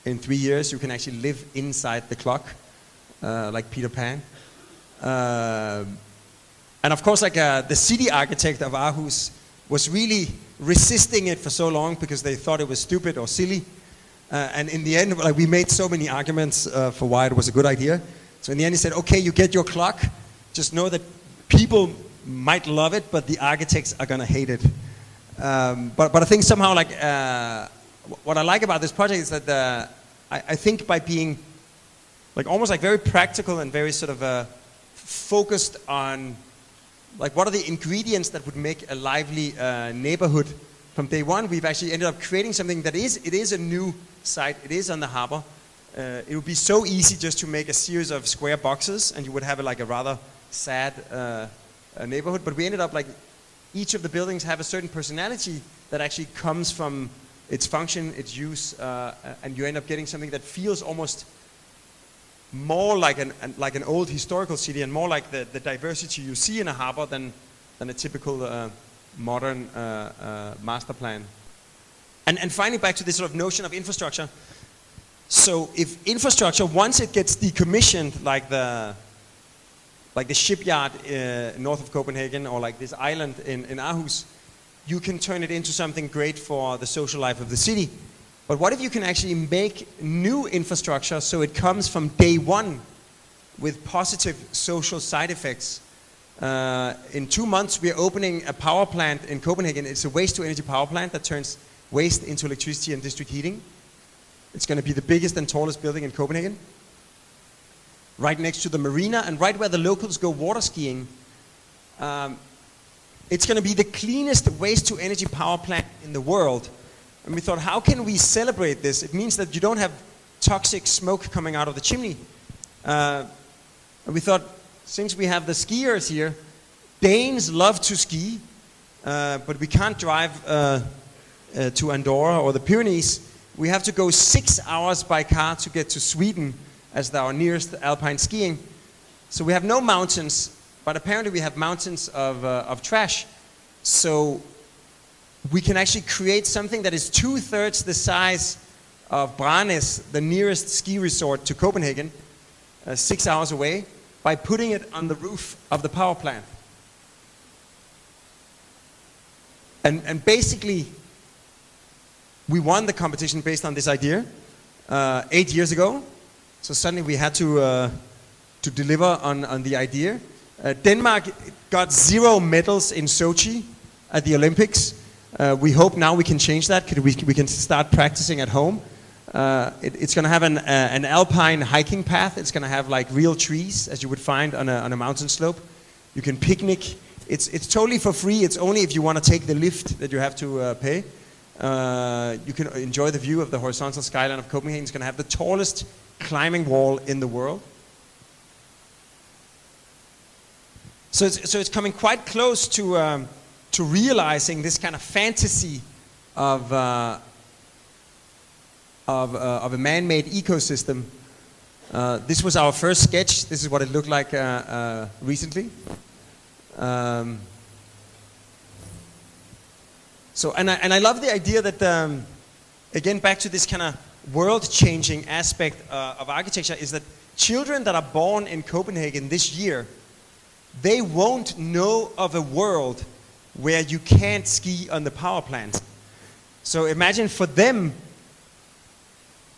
Speaker 4: in 3 years, you can actually live inside the clock, like Peter Pan. And of course, like the city architect of Aarhus was really resisting it for so long because they thought it was stupid or silly. And in the end, like we made so many arguments for why it was a good idea. So in the end, he said, "Okay, you get your clock. Just know that people might love it, but the architects are gonna hate it." But I think somehow, like what I like about this project is that I think by being like almost like very practical and very sort of focused on like what are the ingredients that would make a lively neighborhood from day one, we've actually ended up creating something that is a new site. It is on the harbor. It would be so easy just to make a series of square boxes, and you would have like a rather sad neighborhood. But we ended up like each of the buildings have a certain personality that actually comes from its function, its use, and you end up getting something that feels almost more like an old historical city and more like the diversity you see in a harbor than a typical modern master plan. And finally, back to this sort of notion of infrastructure. So if infrastructure, once it gets decommissioned, like the shipyard north of Copenhagen, or like this island in Aarhus, you can turn it into something great for the social life of the city. But what if you can actually make new infrastructure so it comes from day one with positive social side effects? In 2 months, we are opening a power plant in Copenhagen. It's a waste-to-energy power plant that turns waste into electricity and district heating. It's going to be the biggest and tallest building in Copenhagen, right next to the marina and right where the locals go water skiing. It's going to be the cleanest waste-to-energy power plant in the world. And we thought, how can we celebrate this? It means that you don't have toxic smoke coming out of the chimney. And we thought, since we have the skiers here, Danes love to ski, but we can't drive to Andorra or the Pyrenees. We have to go 6 hours by car to get to Sweden as our nearest alpine skiing. So we have no mountains, but apparently we have mountains of trash. So we can actually create something that is 2/3 the size of Branes, the nearest ski resort to Copenhagen, 6 hours away, by putting it on the roof of the power plant. And basically, we won the competition based on this idea 8 years ago. So suddenly we had to deliver on the idea. Denmark got 0 medals in Sochi at the Olympics. We hope now we can change that. We can start practicing at home. It's going to have an alpine hiking path. It's going to have like real trees, as you would find on a mountain slope. You can picnic. It's totally for free. It's only if you want to take the lift that you have to pay. You can enjoy the view of the horizontal skyline of Copenhagen. It's going to have the tallest climbing wall in the world. So it's coming quite close to realizing this kind of fantasy of a man-made ecosystem. This was our first sketch. This is what it looked like recently. I love the idea that, again, back to this kind of world-changing aspect of architecture, is that children that are born in Copenhagen this year, they won't know of a world where you can't ski on the power plant. So imagine for them,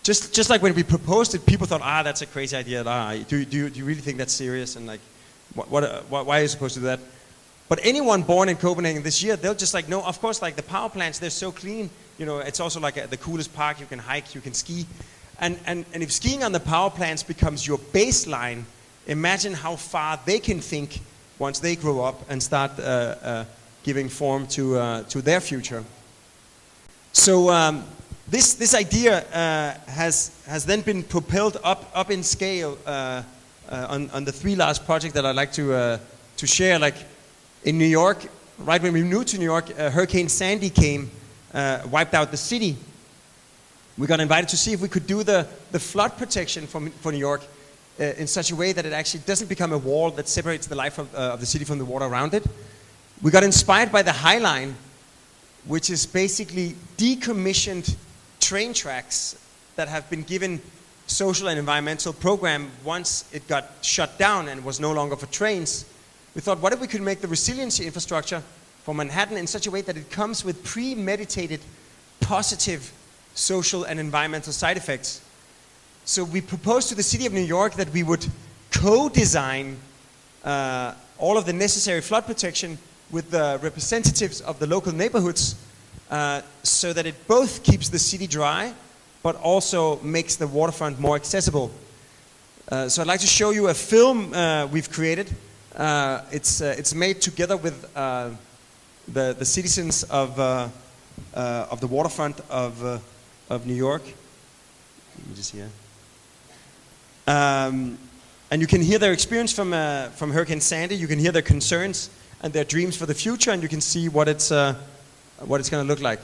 Speaker 4: just like when we proposed it, people thought, that's a crazy idea. Do you really think that's serious? And like, why are you supposed to do that? But anyone born in Copenhagen this year, they'll just like, no, of course, like the power plants, they're so clean. You know, it's also like the coolest park. You can hike, you can ski. And if skiing on the power plants becomes your baseline, imagine how far they can think once they grow up and start giving form to their future. So this idea has then been propelled up in scale on the three last projects that I'd like to share. Like in New York, right when we moved to New York, Hurricane Sandy came, wiped out the city. We got invited to see if we could do the flood protection for New York in such a way that it actually doesn't become a wall that separates the life of the city from the water around it. We got inspired by the High Line, which is basically decommissioned train tracks that have been given social and environmental program once it got shut down and was no longer for trains. We thought, what if we could make the resiliency infrastructure for Manhattan in such a way that it comes with premeditated, positive social and environmental side effects. So we proposed to the city of New York that we would co-design all of the necessary flood protection with the representatives of the local neighborhoods so that it both keeps the city dry but also makes the waterfront more accessible. So I'd like to show you a film we've created. It's made together with the citizens of the waterfront of New York. Let me just hear. And you can hear their experience from Hurricane Sandy. You can hear their concerns and their dreams for the future, and you can see what it's going to look like.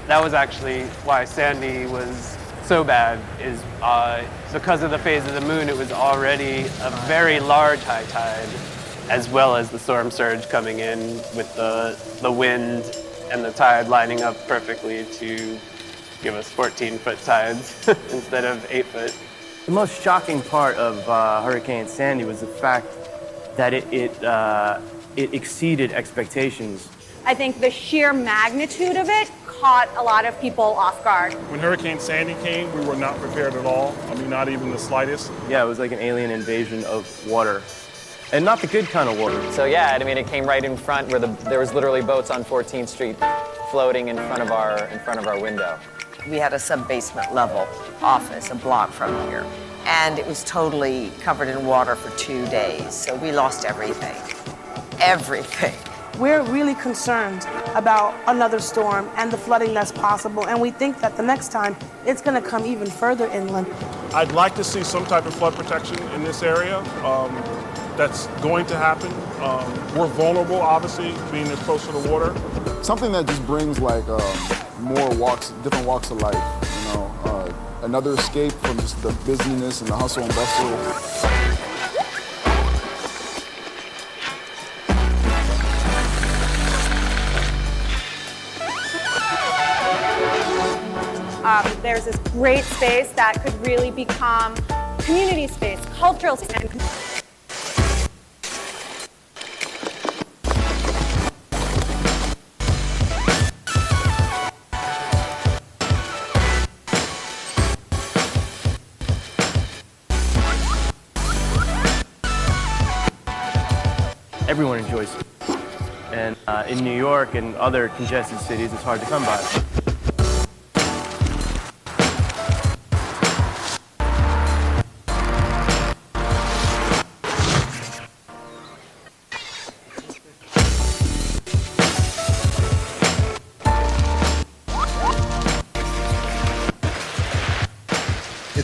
Speaker 5: That was actually why Sandy was so bad, is because of the phase of the moon. It was already a very large high tide, as well as the storm surge coming in with the wind and the tide lining up perfectly to give us 14-foot tides instead of 8-foot.
Speaker 6: The most shocking part of Hurricane Sandy was the fact that it exceeded expectations.
Speaker 7: I think the sheer magnitude of it caught a lot of people off guard.
Speaker 8: When Hurricane Sandy came, we were not prepared at all. I mean, not even the slightest.
Speaker 6: Yeah, it was like an alien invasion of water. And not the good kind of water.
Speaker 9: So yeah, I mean, it came right in front where there was literally boats on 14th Street floating in front of our window.
Speaker 10: We had a sub-basement level office a block from here, and it was totally covered in water for 2 days. So we lost everything. Everything.
Speaker 11: We're really concerned about another storm and the flooding that's possible, and we think that the next time it's going to come even further inland.
Speaker 8: I'd like to see some type of flood protection in this area. That's going to happen. We're vulnerable, obviously, being close to the water.
Speaker 12: Something that just brings like more walks, different walks of life, you know, another escape from just the busyness and the hustle and bustle.
Speaker 7: There's this great space that could really become community space, cultural space.
Speaker 6: Everyone enjoys it. And in New York and other congested cities, it's hard to come by.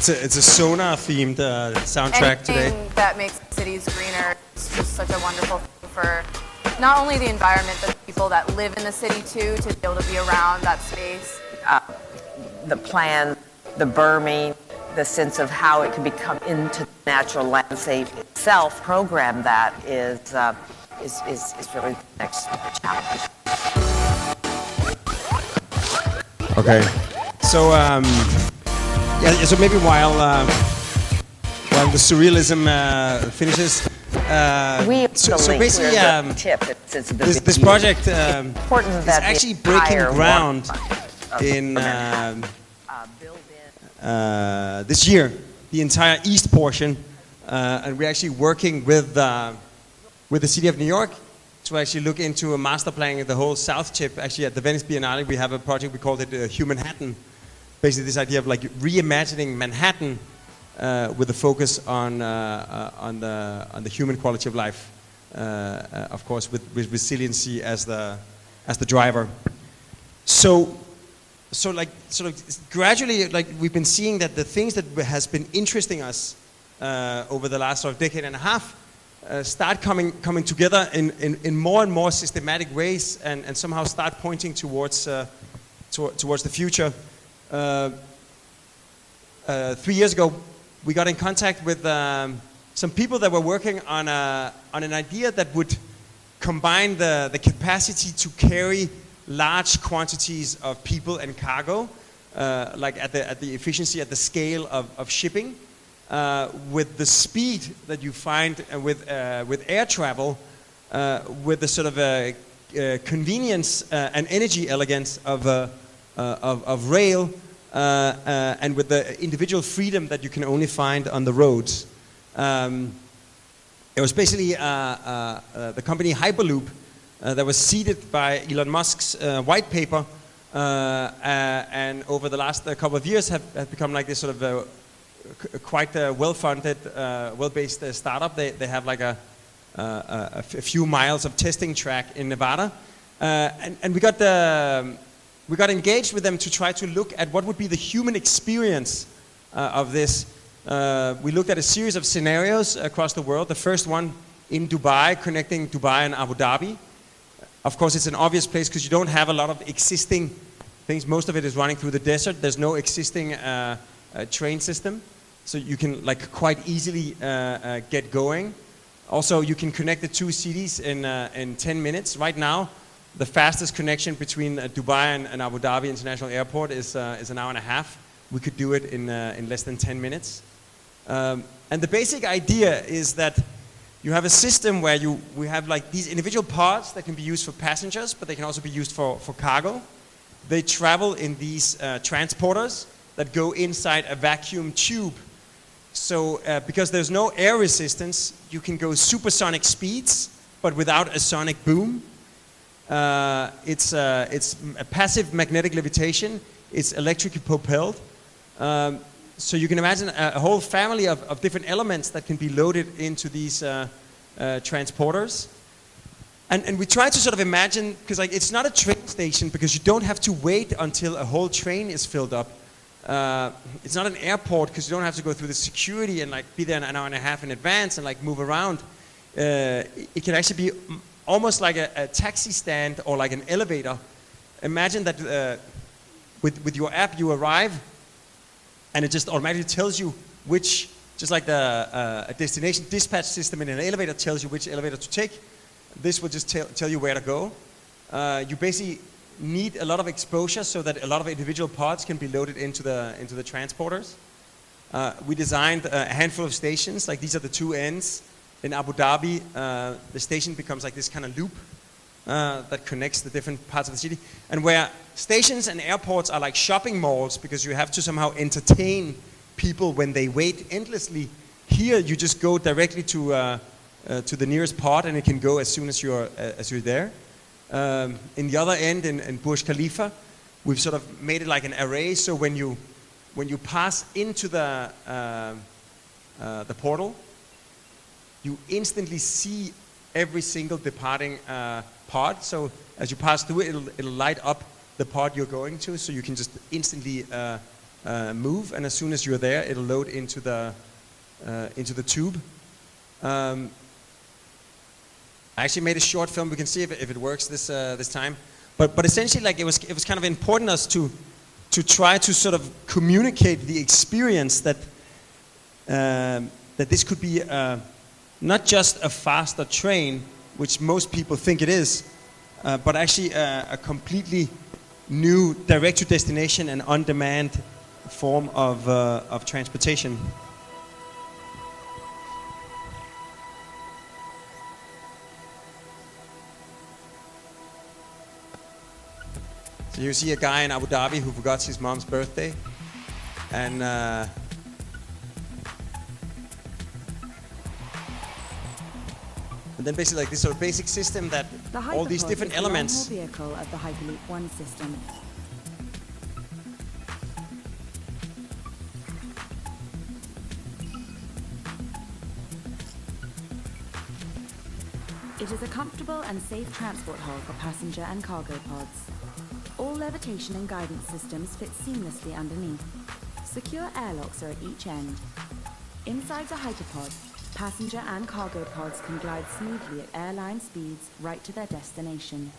Speaker 4: It's a sonar themed soundtrack today.
Speaker 7: Anything that makes cities greener is just such a wonderful thing for not only the environment, but the people that live in the city too, to be able to be around that space.
Speaker 10: The plan, the berming, the sense of how it can become into the natural landscape itself, program that is really the next challenge.
Speaker 4: Okay. So so maybe while the surrealism finishes, so basically this project is actually breaking ground in this year, the entire east portion, and we're actually working with the city of New York to actually look into a master planning of the whole south tip. Actually, at the Venice Biennale, we have a project, we called it Humanhattan. Basically, this idea of like reimagining Manhattan with a focus on the human quality of life, of course, with resiliency as the driver. So like sort of gradually, like we've been seeing that the things that has been interesting us over the last sort of decade and a half start coming together in more and more systematic ways, and somehow start pointing towards the future. 3 years ago, we got in contact with some people that were working on an idea that would combine the capacity to carry large quantities of people and cargo, like at the efficiency, at the scale of shipping, with the speed that you find with air travel, with the sort of convenience and energy elegance of rail, and with the individual freedom that you can only find on the roads. It was basically the company Hyperloop that was seeded by Elon Musk's white paper, and over the last couple of years have become like this sort of quite well-funded, well-based startup. They have like a few miles of testing track in Nevada, and we got engaged with them to try to look at what would be the human experience of this. We looked at a series of scenarios across the world. The first one in Dubai, connecting Dubai and Abu Dhabi. Of course, it's an obvious place because you don't have a lot of existing things. Most of it is running through the desert. There's no existing train system, so you can like quite easily get going. Also, you can connect the two cities in 10 minutes. Right now, the fastest connection between Dubai and Abu Dhabi International Airport is an hour and a half. We could do it in less than 10 minutes. And the basic idea is that you have a system where we have like these individual pods that can be used for passengers, but they can also be used for cargo. They travel in these transporters that go inside a vacuum tube. So because there's no air resistance, you can go supersonic speeds, but without a sonic boom. It's a passive magnetic levitation. It's electrically propelled. So you can imagine a whole family of different elements that can be loaded into these transporters. And we try to sort of imagine, because like it's not a train station because you don't have to wait until a whole train is filled up. It's not an airport because you don't have to go through the security and like be there an hour and a half in advance and like move around. It can actually be almost like a taxi stand or like an elevator. Imagine that with your app you arrive and it just automatically tells you which, just like a destination dispatch system in an elevator tells you which elevator to take. This will just tell you where to go. You basically need a lot of exposure so that a lot of individual pods can be loaded into the transporters. We designed a handful of stations, like these are the two ends. In Abu Dhabi, the station becomes like this kind of loop that connects the different parts of the city. And where stations and airports are like shopping malls because you have to somehow entertain people when they wait endlessly, here you just go directly to the nearest pod and it can go as soon as you're there. In the other end, in Burj Khalifa, we've sort of made it like an array. So when you pass into the portal, you instantly see every single departing pod. So as you pass through it, it'll light up the pod you're going to, so you can just instantly move, and as soon as you're there, it'll load into the tube. I actually made a short film. We can see if it works this time. But essentially, like it was kind of important us to try to sort of communicate the experience that this could be not just a faster train, which most people think it is, but actually a completely new direct-to-destination and on-demand form of transportation. So you see a guy in Abu Dhabi who forgot his mom's birthday, and then basically like this sort of basic system that all these different elements.
Speaker 13: The vehicle of the Hyperloop One system. It is a comfortable and safe transport hall for passenger and cargo pods. All levitation and guidance systems fit seamlessly underneath. Secure airlocks are at each end. Inside the hyperpod, passenger and cargo pods can glide smoothly at airline speeds right to their destination.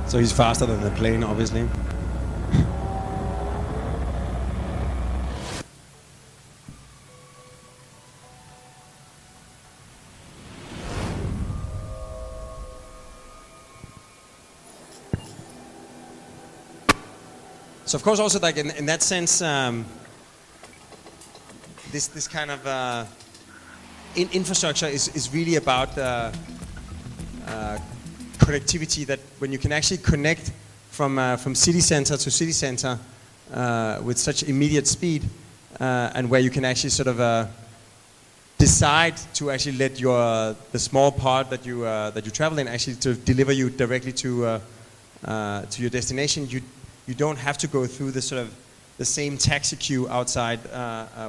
Speaker 4: So he's faster than the plane, obviously. So of course, also like in that sense, this kind of infrastructure is really about connectivity. That when you can actually connect from city center to city center with such immediate speed, and where you can actually sort of decide to actually let the small pod that you travel in actually to deliver you directly to your destination. You don't have to go through the sort of the same taxi queue outside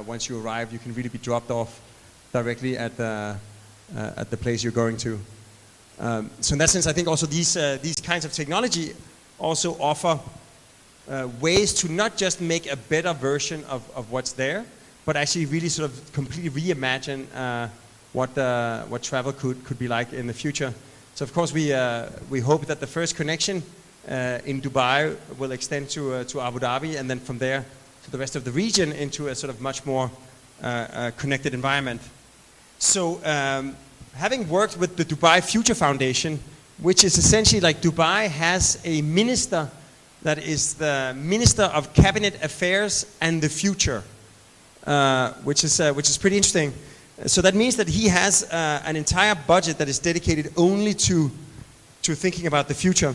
Speaker 4: once you arrive. You can really be dropped off directly at the place you're going to. So in that sense, I think also these kinds of technology also offer ways to not just make a better version of what's there, but actually really sort of completely reimagine what travel could be like in the future. So of course we hope that the first connection in Dubai will extend to Abu Dhabi, and then from there to the rest of the region into a sort of much more connected environment. So having worked with the Dubai Future Foundation, which is essentially like Dubai has a minister that is the Minister of Cabinet Affairs and the Future, which is pretty interesting. So that means that he has an entire budget that is dedicated only to thinking about the future.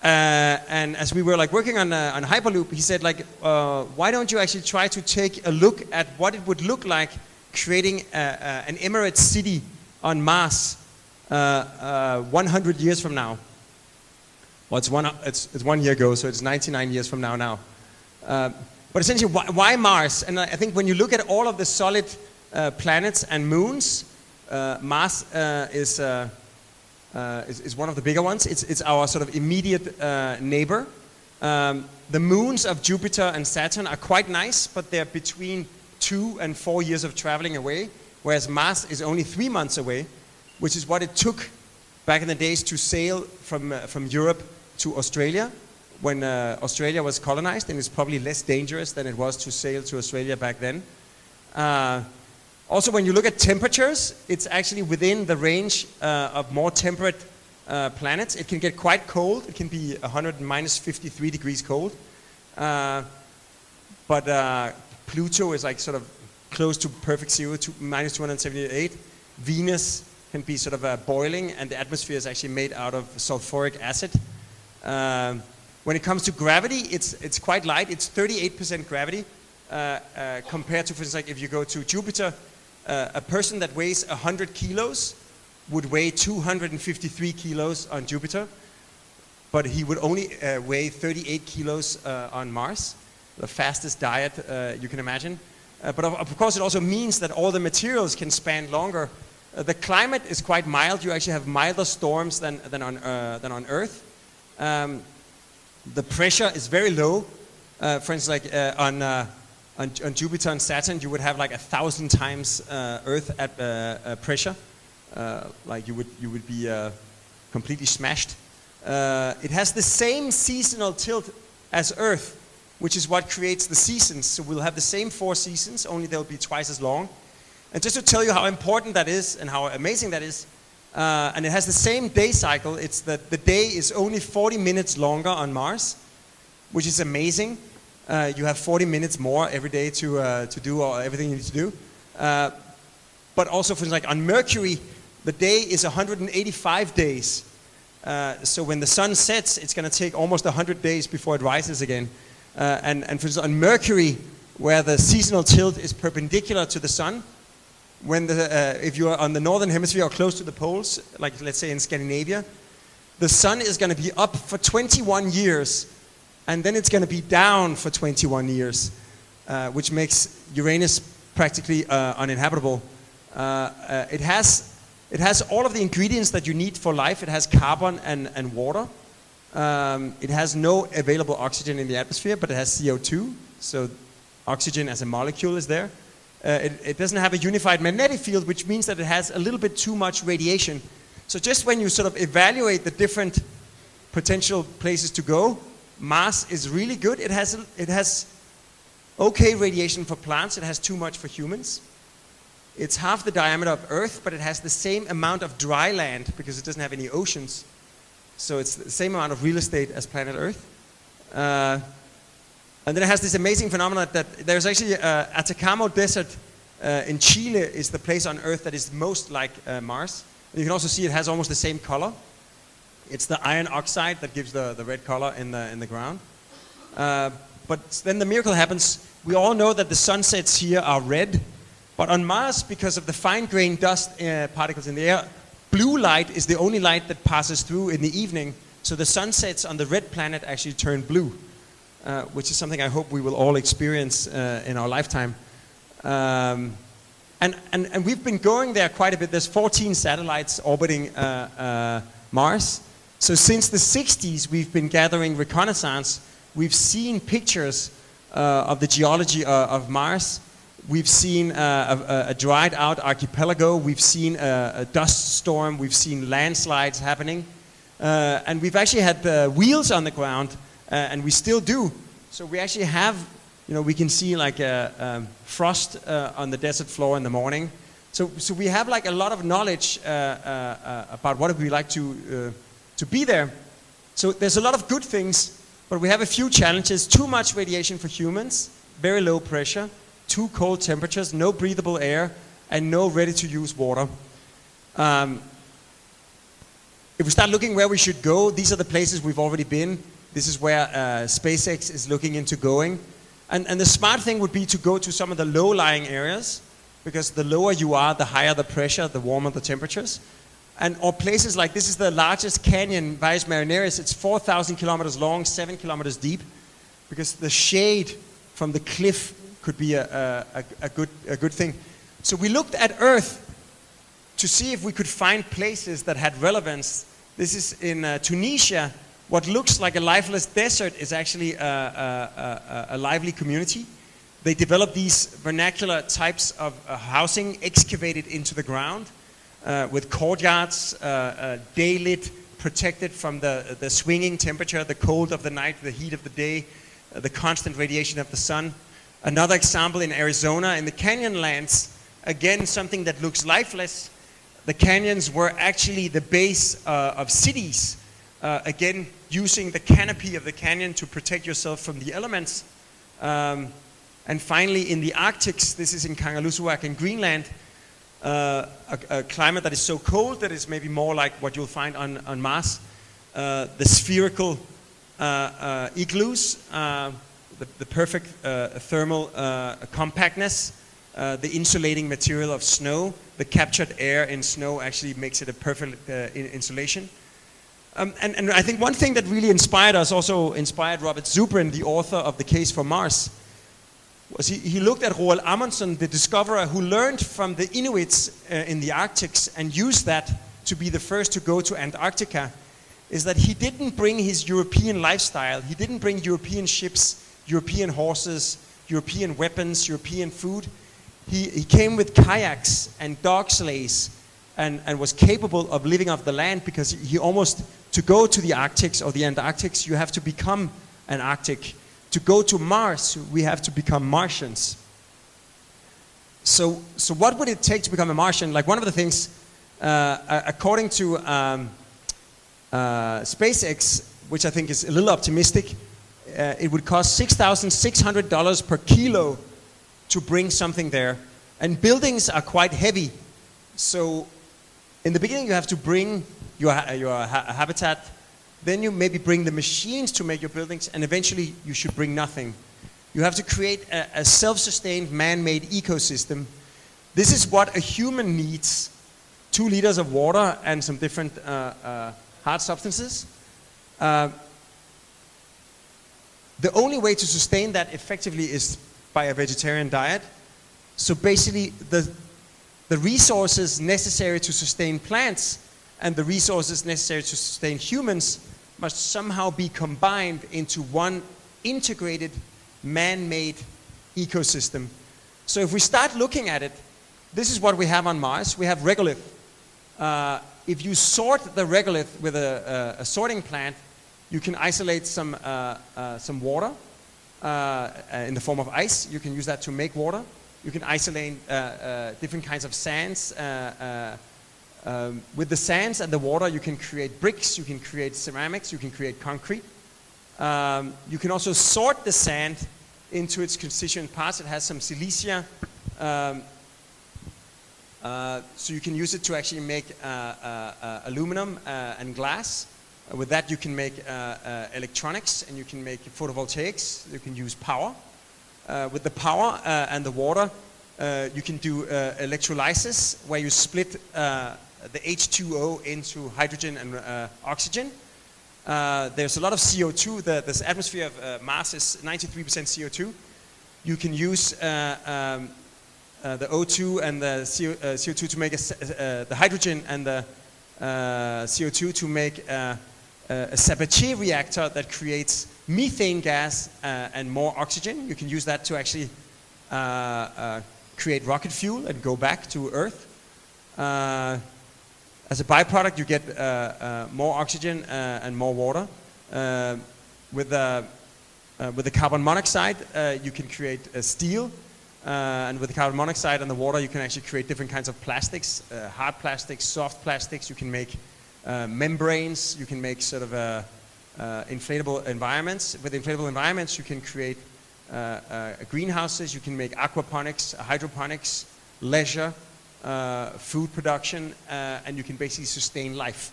Speaker 4: And as we were like working on Hyperloop, he said like, why don't you actually try to take a look at what it would look like creating an Emirates city on Mars 100 years from now. Well, it's 1 year ago, so it's 99 years from now. But essentially, why Mars? And I think when you look at all of the solid planets and moons, Mars is one of the bigger ones. It's our sort of immediate neighbor. The moons of Jupiter and Saturn are quite nice, but they're between 2 and 4 years of traveling away, whereas Mars is only 3 months away, which is what it took back in the days to sail from Europe to Australia when Australia was colonized, and it's probably less dangerous than it was to sail to Australia back then. Also, when you look at temperatures, it's actually within the range of more temperate planets. It can get quite cold. It can be 100 and minus 53 degrees cold. But Pluto is like sort of close to perfect zero, minus 278. Venus can be sort of boiling, and the atmosphere is actually made out of sulfuric acid. When it comes to gravity, it's quite light. It's 38% gravity compared to, for instance, like if you go to Jupiter, a person that weighs 100 kilos would weigh 253 kilos on Jupiter, but he would only weigh 38 kilos on Mars, the fastest diet you can imagine. But of course, it also means that all the materials can span longer The climate is quite mild. You actually have milder storms than on Earth. The pressure is very low. For instance, like on Jupiter and Saturn, you would have like 1,000 times Earth at pressure. Like you would be completely smashed. It has the same seasonal tilt as Earth, which is what creates the seasons. So we'll have the same 4 seasons, only they'll be twice as long. And just to tell you how important that is and how amazing that is, and it has the same day cycle. It's that the day is only 40 minutes longer on Mars, which is amazing. You have 40 minutes more every day to do everything you need to do. But also, for instance, like on Mercury, the day is 185 days. So when the sun sets, it's going to take almost 100 days before it rises again. And for instance, on Mercury, where the seasonal tilt is perpendicular to the sun, when if you are on the northern hemisphere or close to the poles, like let's say in Scandinavia, the sun is going to be up for 21 years, and then it's going to be down for 21 years, which makes Uranus practically uninhabitable. It has all of the ingredients that you need for life. It has carbon and water. It has no available oxygen in the atmosphere, but it has CO2, so oxygen as a molecule is there. It doesn't have a unified magnetic field, which means that it has a little bit too much radiation. So just when you sort of evaluate the different potential places to go, Mars is really good. It has okay radiation for plants. It has too much for humans. It's half the diameter of Earth, but it has the same amount of dry land because it doesn't have any oceans. So it's the same amount of real estate as planet Earth. And then it has this amazing phenomenon that there's actually Atacama Desert in Chile is the place on Earth that is most like Mars. And you can also see it has almost the same color. It's the iron oxide that gives the red color in the ground. But then the miracle happens. We all know that the sunsets here are red. But on Mars, because of the fine-grained dust particles in the air, blue light is the only light that passes through in the evening. So the sunsets on the red planet actually turn blue. Which is something I hope we will all experience in our lifetime. And we've been going there quite a bit. There's 14 satellites orbiting Mars. So since the 60s, we've been gathering reconnaissance. We've seen pictures of the geology of Mars. We've seen a dried out archipelago. We've seen a dust storm. We've seen landslides happening. And we've actually had wheels on the ground. And we still do. So we actually have, we can see like frost on the desert floor in the morning. So we have like a lot of knowledge about what it would be like to be there. So there's a lot of good things, but we have a few challenges. Too much radiation for humans, very low pressure, too cold temperatures, no breathable air, and no ready-to-use water. If we start looking where we should go, these are the places we've already been. This is where SpaceX is looking into going. And the smart thing would be to go to some of the low-lying areas, because the lower you are, the higher the pressure, the warmer the temperatures. Or places like, this is the largest canyon, Valles Marineris. It's 4,000 kilometers long, 7 kilometers deep, because the shade from the cliff could be a good thing. So we looked at Earth to see if we could find places that had relevance. This is in Tunisia. What looks like a lifeless desert is actually a lively community. They develop these vernacular types of housing excavated into the ground with courtyards, day-lit, protected from the swinging temperature, the cold of the night, the heat of the day, the constant radiation of the sun. Another example in Arizona, in the canyon lands, again, something that looks lifeless. The canyons were actually the base of cities. Again, using the canopy of the canyon to protect yourself from the elements. And finally, in the Arctics, this is in Kangerlussuaq in Greenland, a climate that is so cold that it's maybe more like what you'll find on Mars. The spherical igloos, the perfect thermal compactness, the insulating material of snow, the captured air in snow actually makes it a perfect insulation. And I think one thing that really inspired us, also inspired Robert Zubrin, the author of The Case for Mars. was he looked at Roald Amundsen, the discoverer, who learned from the Inuits in the Arctics and used that to be the first to go to Antarctica, is that he didn't bring his European lifestyle, he didn't bring European ships, European horses, European weapons, European food. He came with kayaks and dog sleighs and was capable of living off the land, because he almost, to go to the Arctics or the Antarctics, you have to become an Arctic. To go to Mars, we have to become Martians. So what would it take to become a Martian? Like, one of the things, according to SpaceX, which I think is a little optimistic, it would cost $6,600 per kilo to bring something there. And buildings are quite heavy. So in the beginning you have to bring your habitat, then you maybe bring the machines to make your buildings, and eventually you should bring nothing. You have to create a self-sustained man-made ecosystem. This is what a human needs: 2 liters of water and some different hard substances. The only way to sustain that effectively is by a vegetarian diet. So basically the resources necessary to sustain plants and the resources necessary to sustain humans must somehow be combined into one integrated man-made ecosystem. So if we start looking at it, this is what we have on Mars. We have regolith. If you sort the regolith with a sorting plant, you can isolate some water in the form of ice. You can use that to make water. You can isolate different kinds of sands. With the sands and the water, you can create bricks, you can create ceramics, you can create concrete. You can also sort the sand into its constituent parts. It has some silicia. So you can use it to actually make aluminum and glass. With that you can make electronics, and you can make photovoltaics. You can use power. With the power and the water, you can do electrolysis, where you split the H2O into hydrogen and oxygen. There's a lot of CO2. This atmosphere of Mars is 93% CO2. You can use the O2 and the CO2 to make the hydrogen and the CO2 to make a Sabatier reactor that creates methane gas and more oxygen. You can use that to actually create rocket fuel and go back to Earth. As a byproduct, you get more oxygen and more water. With the carbon monoxide, you can create steel. And with the carbon monoxide and the water, you can actually create different kinds of plastics, hard plastics, soft plastics. You can make membranes. You can make sort of inflatable environments. With inflatable environments, you can create greenhouses. You can make aquaponics, hydroponics, leisure, food production, and you can basically sustain life.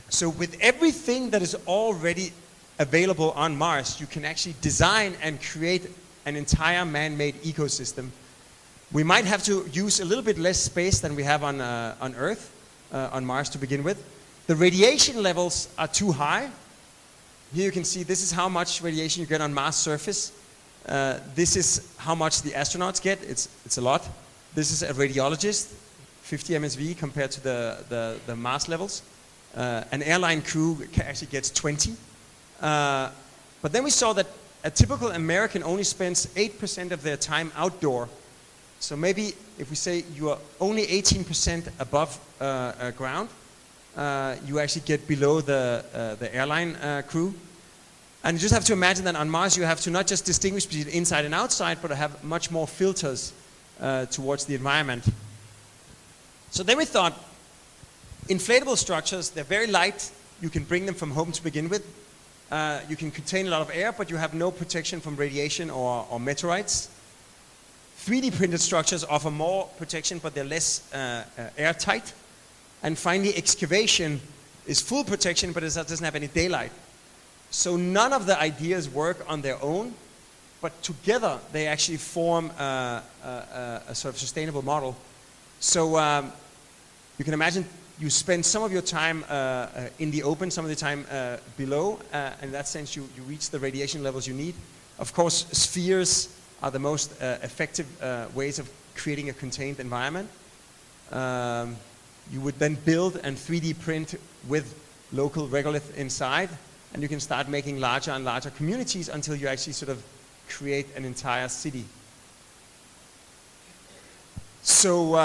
Speaker 4: So with everything that is already available on Mars, you can actually design and create an entire man-made ecosystem. We might have to use a little bit less space than we have on Earth, on Mars to begin with. The radiation levels are too high. Here you can see this is how much radiation you get on Mars' surface. This is how much the astronauts get. It's a lot. This is a radiologist, 50 MSV compared to the Mars levels. An airline crew actually gets 20. But then we saw that a typical American only spends 8% of their time outdoor. So maybe if we say you are only 18% above ground, you actually get below the airline crew. And you just have to imagine that on Mars you have to not just distinguish between inside and outside, but have much more filters towards the environment. So then we thought, inflatable structures, they're very light. You can bring them from home to begin with. You can contain a lot of air, but you have no protection from radiation or meteorites. 3D printed structures offer more protection, but they're less airtight. And finally, excavation is full protection, but it doesn't have any daylight. So none of the ideas work on their own, but together they actually form a sort of sustainable model. So you can imagine you spend some of your time in the open, some of the time below. In that sense, you reach the radiation levels you need. Of course, spheres are the most effective ways of creating a contained environment. You would then build and 3D print with local regolith inside, and you can start making larger and larger communities until you actually sort of create an entire city. So,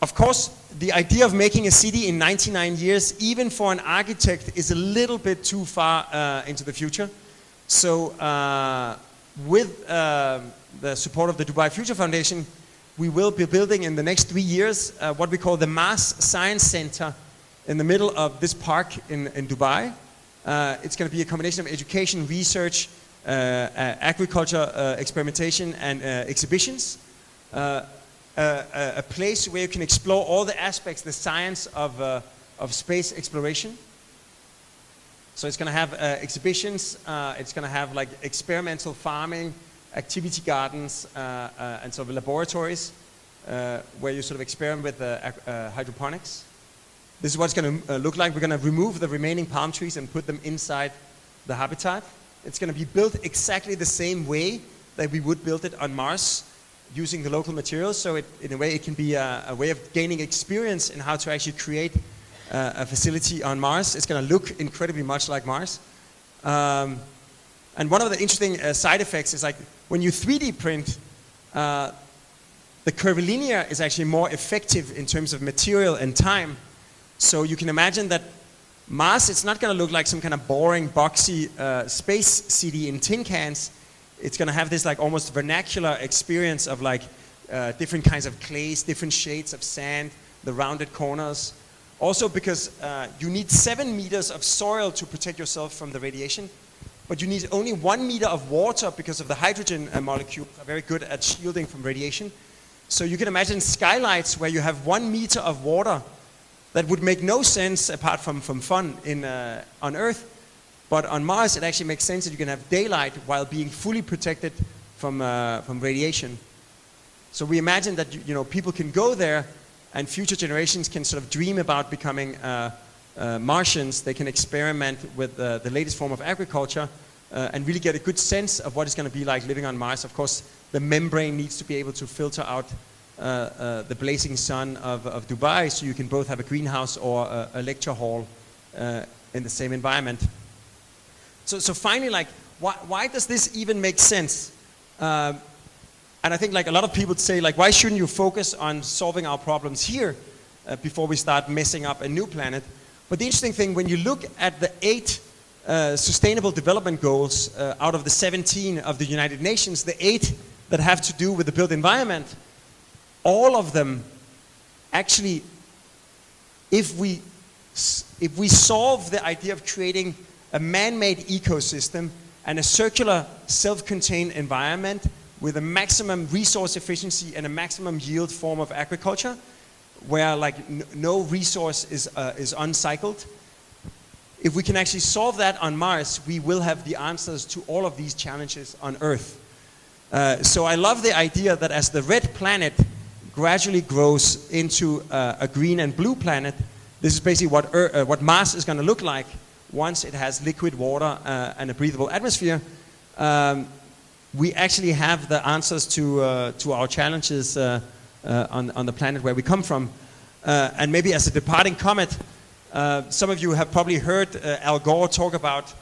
Speaker 4: of course, the idea of making a city in 99 years, even for an architect, is a little bit too far into the future. So, with the support of the Dubai Future Foundation, we will be building in the next 3 years what we call the Mars Science Center in the middle of this park in Dubai. It's going to be a combination of education, research, agriculture, experimentation, and exhibitions. A place where you can explore all the aspects, the science of space exploration. So it's going to have exhibitions, it's going to have like experimental farming, activity gardens, and sort of laboratories where you sort of experiment with hydroponics. This is what it's going to look like. We're going to remove the remaining palm trees and put them inside the habitat. It's going to be built exactly the same way that we would build it on Mars, using the local materials. So in a way, it can be a way of gaining experience in how to actually create a facility on Mars. It's going to look incredibly much like Mars. And one of the interesting side effects is like when you 3D print, the curvilinear is actually more effective in terms of material and time. So you can imagine that Mars, it's not going to look like some kind of boring, boxy space city in tin cans. It's going to have this like almost vernacular experience of like different kinds of clays, different shades of sand, the rounded corners. Also because you need 7 meters of soil to protect yourself from the radiation, but you need only 1 meter of water because of the hydrogen molecules are very good at shielding from radiation. So you can imagine skylights where you have 1 meter of water that would make no sense apart from fun on Earth. But on Mars, it actually makes sense that you can have daylight while being fully protected from radiation. So we imagine that people can go there, and future generations can sort of dream about becoming Martians. They can experiment with the latest form of agriculture and really get a good sense of what it's going to be like living on Mars. Of course, the membrane needs to be able to filter out the blazing sun of Dubai, so you can both have a greenhouse or a lecture hall in the same environment. So finally, like, why does this even make sense? And I think like a lot of people say, like, why shouldn't you focus on solving our problems here before we start messing up a new planet? But the interesting thing, when you look at the 8 Sustainable Development Goals out of the 17 of the United Nations, the 8 that have to do with the built environment, all of them actually, if we solve the idea of creating a man-made ecosystem and a circular, self-contained environment with a maximum resource efficiency and a maximum yield form of agriculture, where like no resource is uncycled. If we can actually solve that on Mars, we will have the answers to all of these challenges on Earth. So I love the idea that as the red planet gradually grows into a green and blue planet, this is basically what Mars is going to look like once it has liquid water and a breathable atmosphere. We actually have the answers to our challenges on the planet where we come from. And maybe as a departing comment, some of you have probably heard Al Gore talk about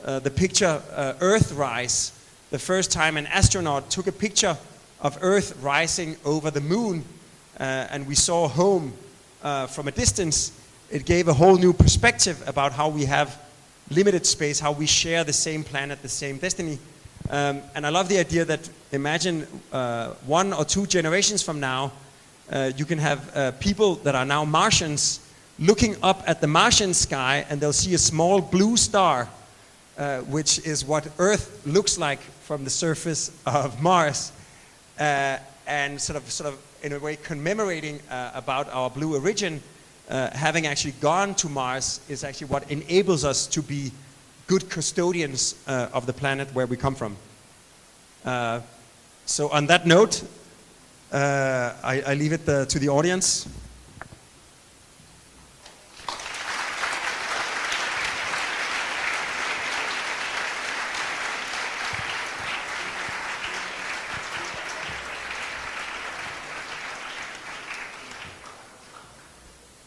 Speaker 4: the picture Earthrise, the first time an astronaut took a picture of Earth rising over the moon, and we saw home from a distance. It gave a whole new perspective about how we have limited space, how we share the same planet, the same destiny. And I love the idea that imagine 1 or 2 generations from now, you can have people that are now Martians looking up at the Martian sky, and they'll see a small blue star, which is what Earth looks like from the surface of Mars, and sort of in a way commemorating about our blue origin. Having actually gone to Mars is actually what enables us to be good custodians of the planet where we come from. So on that note, I leave it to the audience.